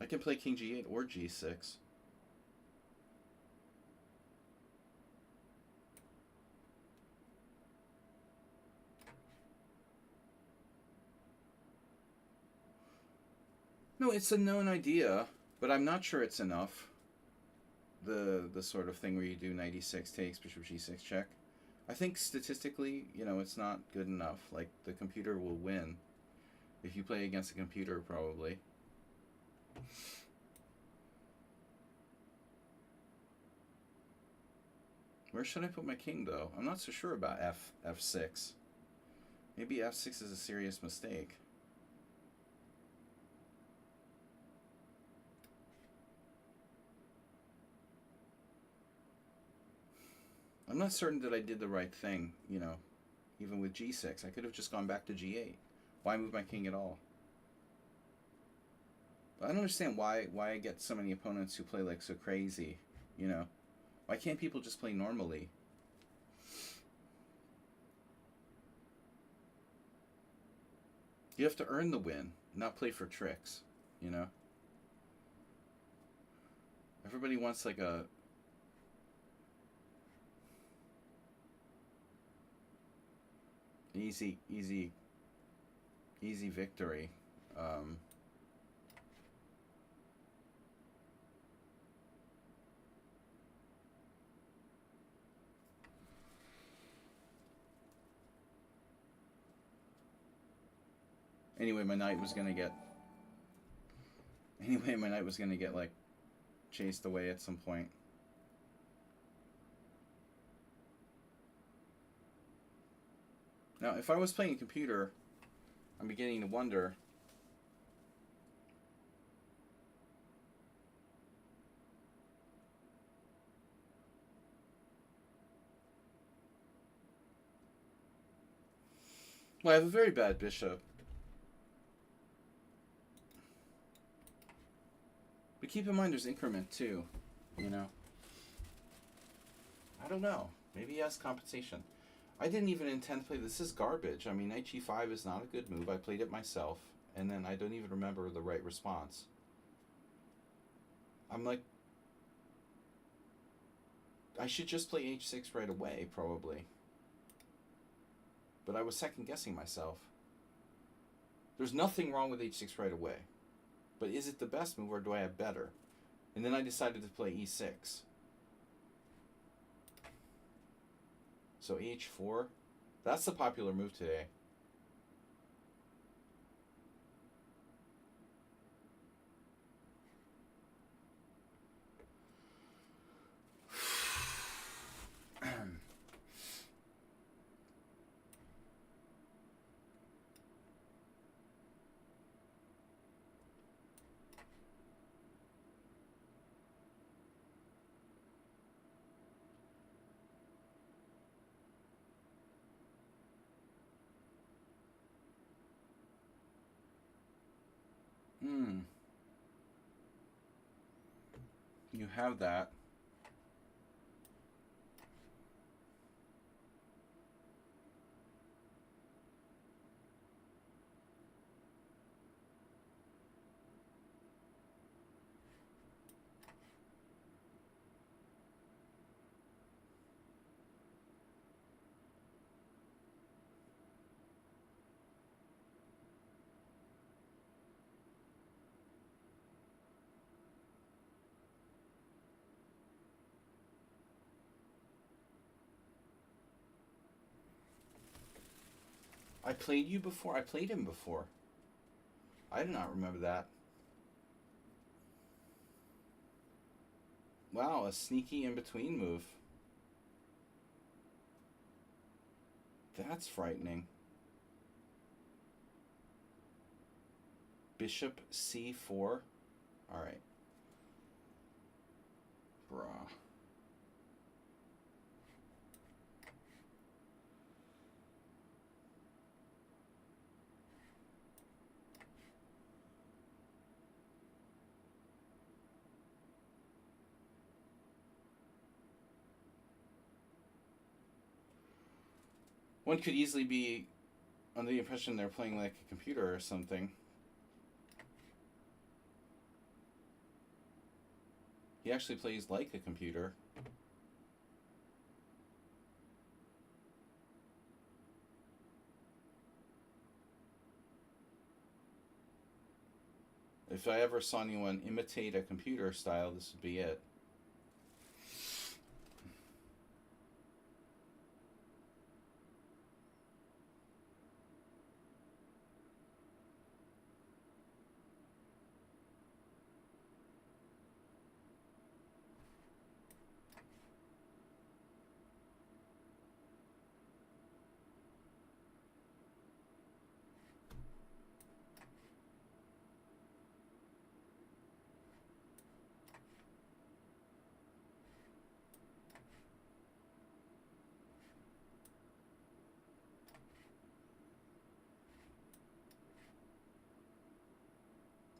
Speaker 1: I can play king g8 or g6. No, it's a known idea, but I'm not sure it's enough. The sort of thing where you do knight e6 takes, bishop g6 check. I think statistically, you know, it's not good enough. Like, the computer will win. If you play against a computer, probably. Where should I put my king, though? I'm not so sure about f6. Maybe f6 is a serious mistake. I'm not certain that I did the right thing, you know, even with g6. I could have just gone back to g8. Why move my king at all? I don't understand why I get so many opponents who play like so crazy, you know. Why can't people just play normally? You have to earn the win, not play for tricks, you know. Everybody wants like a easy victory. Anyway, my knight was gonna get like chased away at some point. Now, if I was playing a computer, I'm beginning to wonder. Well, I have a very bad bishop. But keep in mind there's increment too, you know. I don't know. Maybe he has compensation. I didn't even intend to play this. Is garbage. I mean, knight g5 is not a good move. I played it myself, and then I don't even remember the right response. I'm like, I should just play h6 right away, probably. But I was second guessing myself. There's nothing wrong with h6 right away. But is it the best move, or do I have better? And then I decided to play e6. So h4, that's the popular move today. You have that. I played you before? I played him before. I do not remember that. Wow, a sneaky in-between move. That's frightening. Bishop c4. Alright. Bruh. One could easily be under the impression they're playing like a computer or something. He actually plays like a computer. If I ever saw anyone imitate a computer style, this would be it.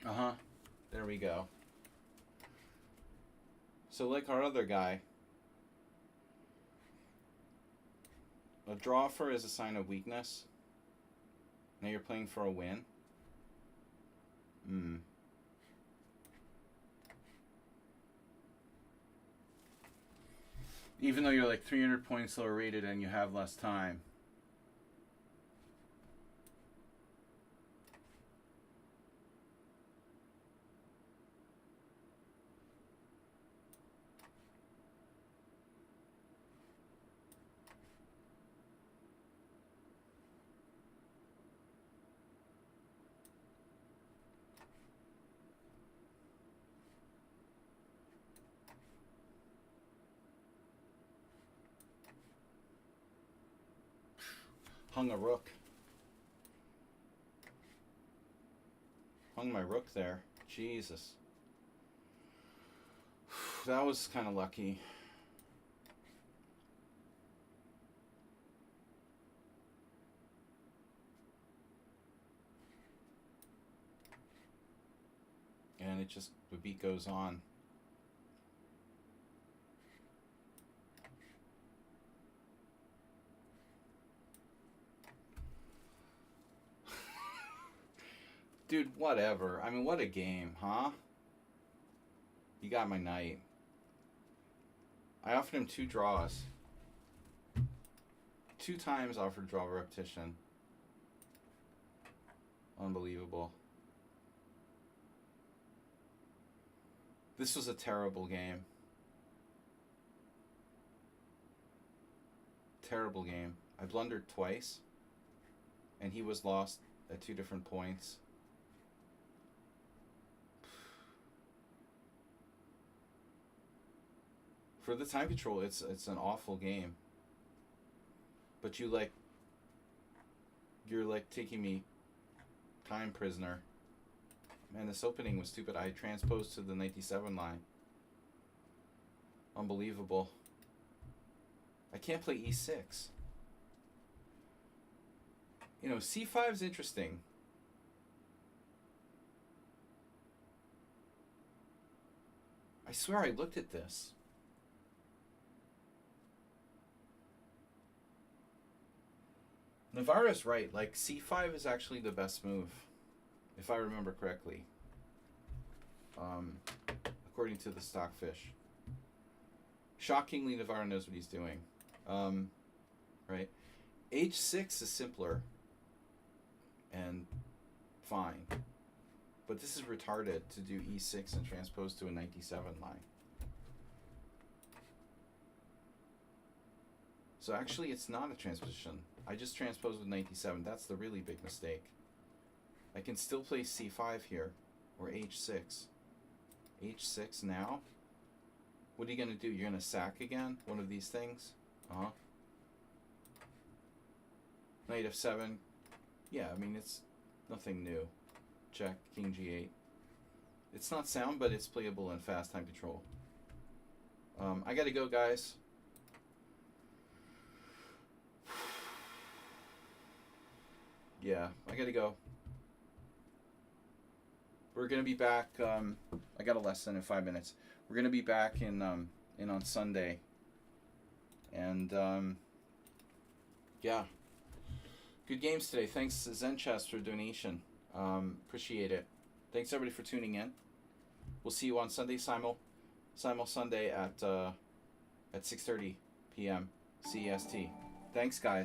Speaker 1: Uh-huh. There we go. So like our other guy, a draw for is a sign of weakness. Now you're playing for a win. Even though you're like 300 points lower rated and you have less time. Hung a rook. Hung my rook there. Jesus. That was kind of lucky. And it just, the beat goes on. Dude, whatever. I mean, what a game, huh? You got my knight. I offered him 2 draws. 2 times offered draw repetition. Unbelievable. This was a terrible game. Terrible game. I blundered twice. And he was lost at 2 different points. For the time control, it's an awful game. But you're like taking me time prisoner. Man, this opening was stupid. I transposed to the 97 line. Unbelievable. I can't play e6. You know, c5 is interesting. I swear I looked at this. Navarro's right. Like, c5 is actually the best move, if I remember correctly. According to the Stockfish. Shockingly, Navarro knows what he's doing. Right? h6 is simpler. And fine. But this is retarded to do e6 and transpose to a 97 line. So actually, it's not a transposition. I just transposed with 97. That's the really big mistake. I can still play c5 here, or h6. h6 now? What are you going to do? You're going to sack again? One of these things? Uh-huh. Knight f7. Yeah, I mean, it's nothing new. Check, king g8. It's not sound, but it's playable in fast time control. I gotta go, guys. Yeah, I gotta go. We're gonna be back. I got a lesson in 5 minutes. We're gonna be back in on Sunday, and yeah, Good games today. Thanks, Zen Chest, for donation. Appreciate it. Thanks, everybody, for tuning in. We'll see you on Sunday, Simul Sunday at 6:30 p.m. CEST. Thanks, guys.